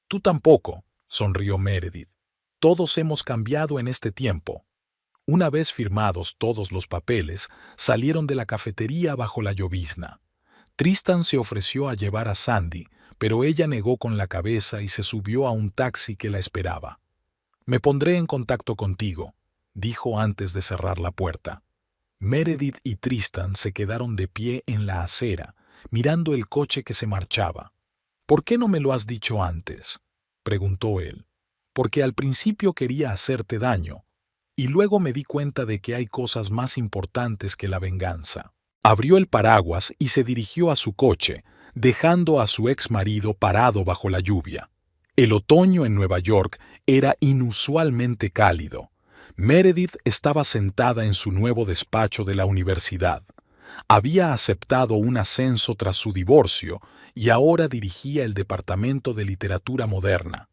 «Tú tampoco», sonrió Meredith. «Todos hemos cambiado en este tiempo». Una vez firmados todos los papeles, salieron de la cafetería bajo la llovizna. Tristan se ofreció a llevar a Sandy, pero ella negó con la cabeza y se subió a un taxi que la esperaba. «Me pondré en contacto contigo», dijo antes de cerrar la puerta. Meredith y Tristan se quedaron de pie en la acera, mirando el coche que se marchaba. «¿Por qué no me lo has dicho antes?», preguntó él. «Porque al principio quería hacerte daño, y luego me di cuenta de que hay cosas más importantes que la venganza». Abrió el paraguas y se dirigió a su coche, dejando a su ex marido parado bajo la lluvia. El otoño en Nueva York era inusualmente cálido. Meredith estaba sentada en su nuevo despacho de la universidad. Había aceptado un ascenso tras su divorcio y ahora dirigía el departamento de literatura moderna.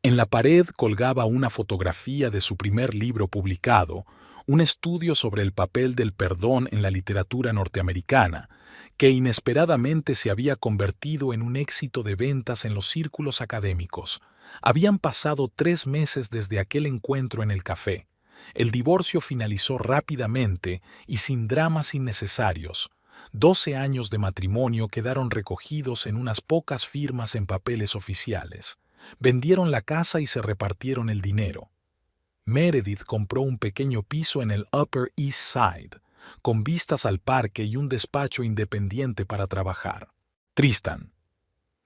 En la pared colgaba una fotografía de su primer libro publicado, un estudio sobre el papel del perdón en la literatura norteamericana, que inesperadamente se había convertido en un éxito de ventas en los círculos académicos. Habían pasado 3 meses desde aquel encuentro en el café. El divorcio finalizó rápidamente y sin dramas innecesarios. 12 años de matrimonio quedaron recogidos en unas pocas firmas en papeles oficiales. Vendieron la casa y se repartieron el dinero. Meredith compró un pequeño piso en el Upper East Side, con vistas al parque y un despacho independiente para trabajar. Tristan,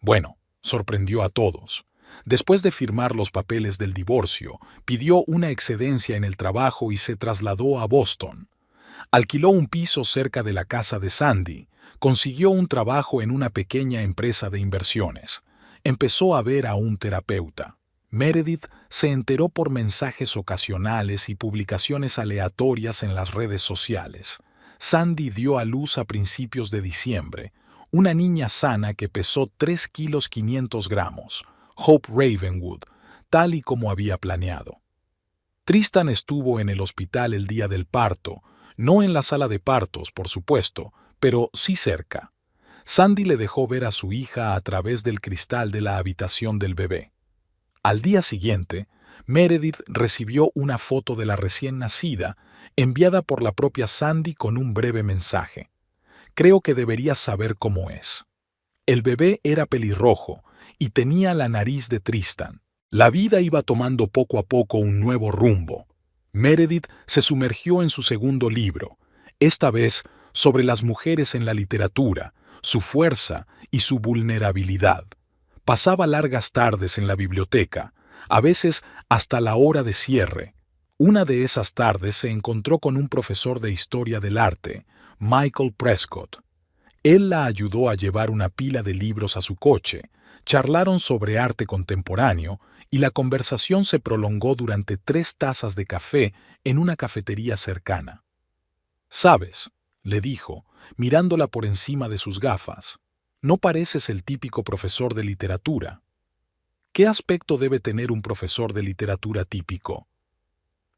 bueno, sorprendió a todos. Después de firmar los papeles del divorcio, pidió una excedencia en el trabajo y se trasladó a Boston. Alquiló un piso cerca de la casa de Sandy, consiguió un trabajo en una pequeña empresa de inversiones. Empezó a ver a un terapeuta. Meredith se enteró por mensajes ocasionales y publicaciones aleatorias en las redes sociales. Sandy dio a luz a principios de diciembre, una niña sana que pesó 3 kilos 500 gramos, Hope Ravenwood, tal y como había planeado. Tristan estuvo en el hospital el día del parto, no en la sala de partos, por supuesto, pero sí cerca. Sandy le dejó ver a su hija a través del cristal de la habitación del bebé. Al día siguiente, Meredith recibió una foto de la recién nacida, enviada por la propia Sandy con un breve mensaje. Creo que deberías saber cómo es. El bebé era pelirrojo y tenía la nariz de Tristan. La vida iba tomando poco a poco un nuevo rumbo. Meredith se sumergió en su segundo libro, esta vez sobre las mujeres en la literatura, su fuerza y su vulnerabilidad. Pasaba largas tardes en la biblioteca, a veces hasta la hora de cierre. Una de esas tardes se encontró con un profesor de historia del arte, Michael Prescott. Él la ayudó a llevar una pila de libros a su coche, charlaron sobre arte contemporáneo y la conversación se prolongó durante 3 tazas de café en una cafetería cercana. «¿Sabes?», le dijo, mirándola por encima de sus gafas, «no pareces el típico profesor de literatura». ¿Qué aspecto debe tener un profesor de literatura típico?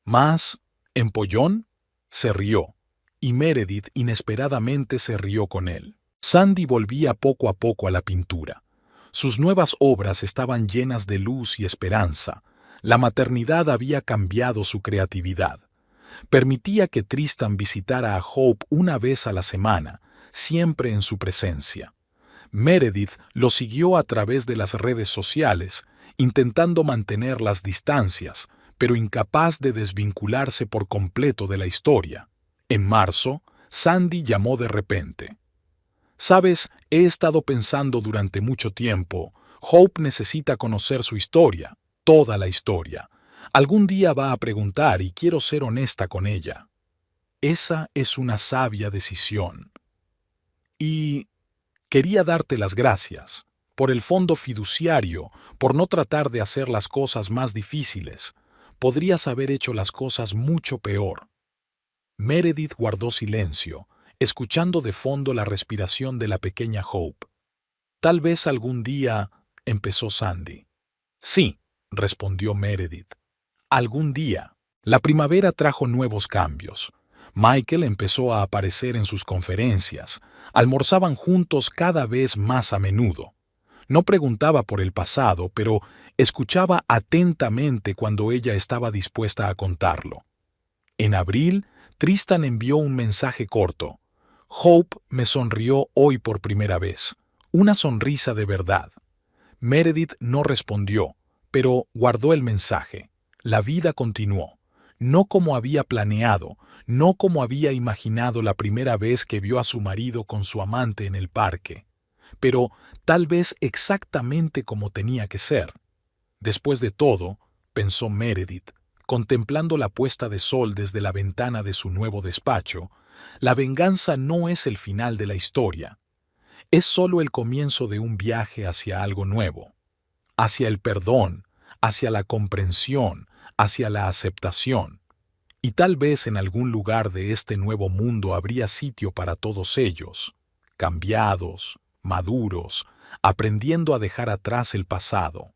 ¿Más empollón? Se rió, y Meredith inesperadamente se rió con él. Sandy volvía poco a poco a la pintura. Sus nuevas obras estaban llenas de luz y esperanza. La maternidad había cambiado su creatividad. Permitía que Tristan visitara a Hope una vez a la semana, siempre en su presencia. Meredith lo siguió a través de las redes sociales, intentando mantener las distancias, pero incapaz de desvincularse por completo de la historia. En marzo, Sandy llamó de repente. «Sabes, he estado pensando durante mucho tiempo. Hope necesita conocer su historia, toda la historia. Algún día va a preguntar y quiero ser honesta con ella. Esa es una sabia decisión. Y quería darte las gracias, por el fondo fiduciario, por no tratar de hacer las cosas más difíciles. Podrías haber hecho las cosas mucho peor». Meredith guardó silencio, escuchando de fondo la respiración de la pequeña Hope. «Tal vez algún día», empezó Sandy. «Sí», respondió Meredith. «Algún día». La primavera trajo nuevos cambios. Michael empezó a aparecer en sus conferencias. Almorzaban juntos cada vez más a menudo. No preguntaba por el pasado, pero escuchaba atentamente cuando ella estaba dispuesta a contarlo. En abril, Tristan envió un mensaje corto. «Hope me sonrió hoy por primera vez. Una sonrisa de verdad». Meredith no respondió, pero guardó el mensaje. La vida continuó. No como había planeado, no como había imaginado la primera vez que vio a su marido con su amante en el parque, pero tal vez exactamente como tenía que ser. Después de todo, pensó Meredith, contemplando la puesta de sol desde la ventana de su nuevo despacho, la venganza no es el final de la historia. Es solo el comienzo de un viaje hacia algo nuevo, hacia el perdón, hacia la comprensión, hacia la aceptación. Y tal vez en algún lugar de este nuevo mundo habría sitio para todos ellos, cambiados, maduros, aprendiendo a dejar atrás el pasado.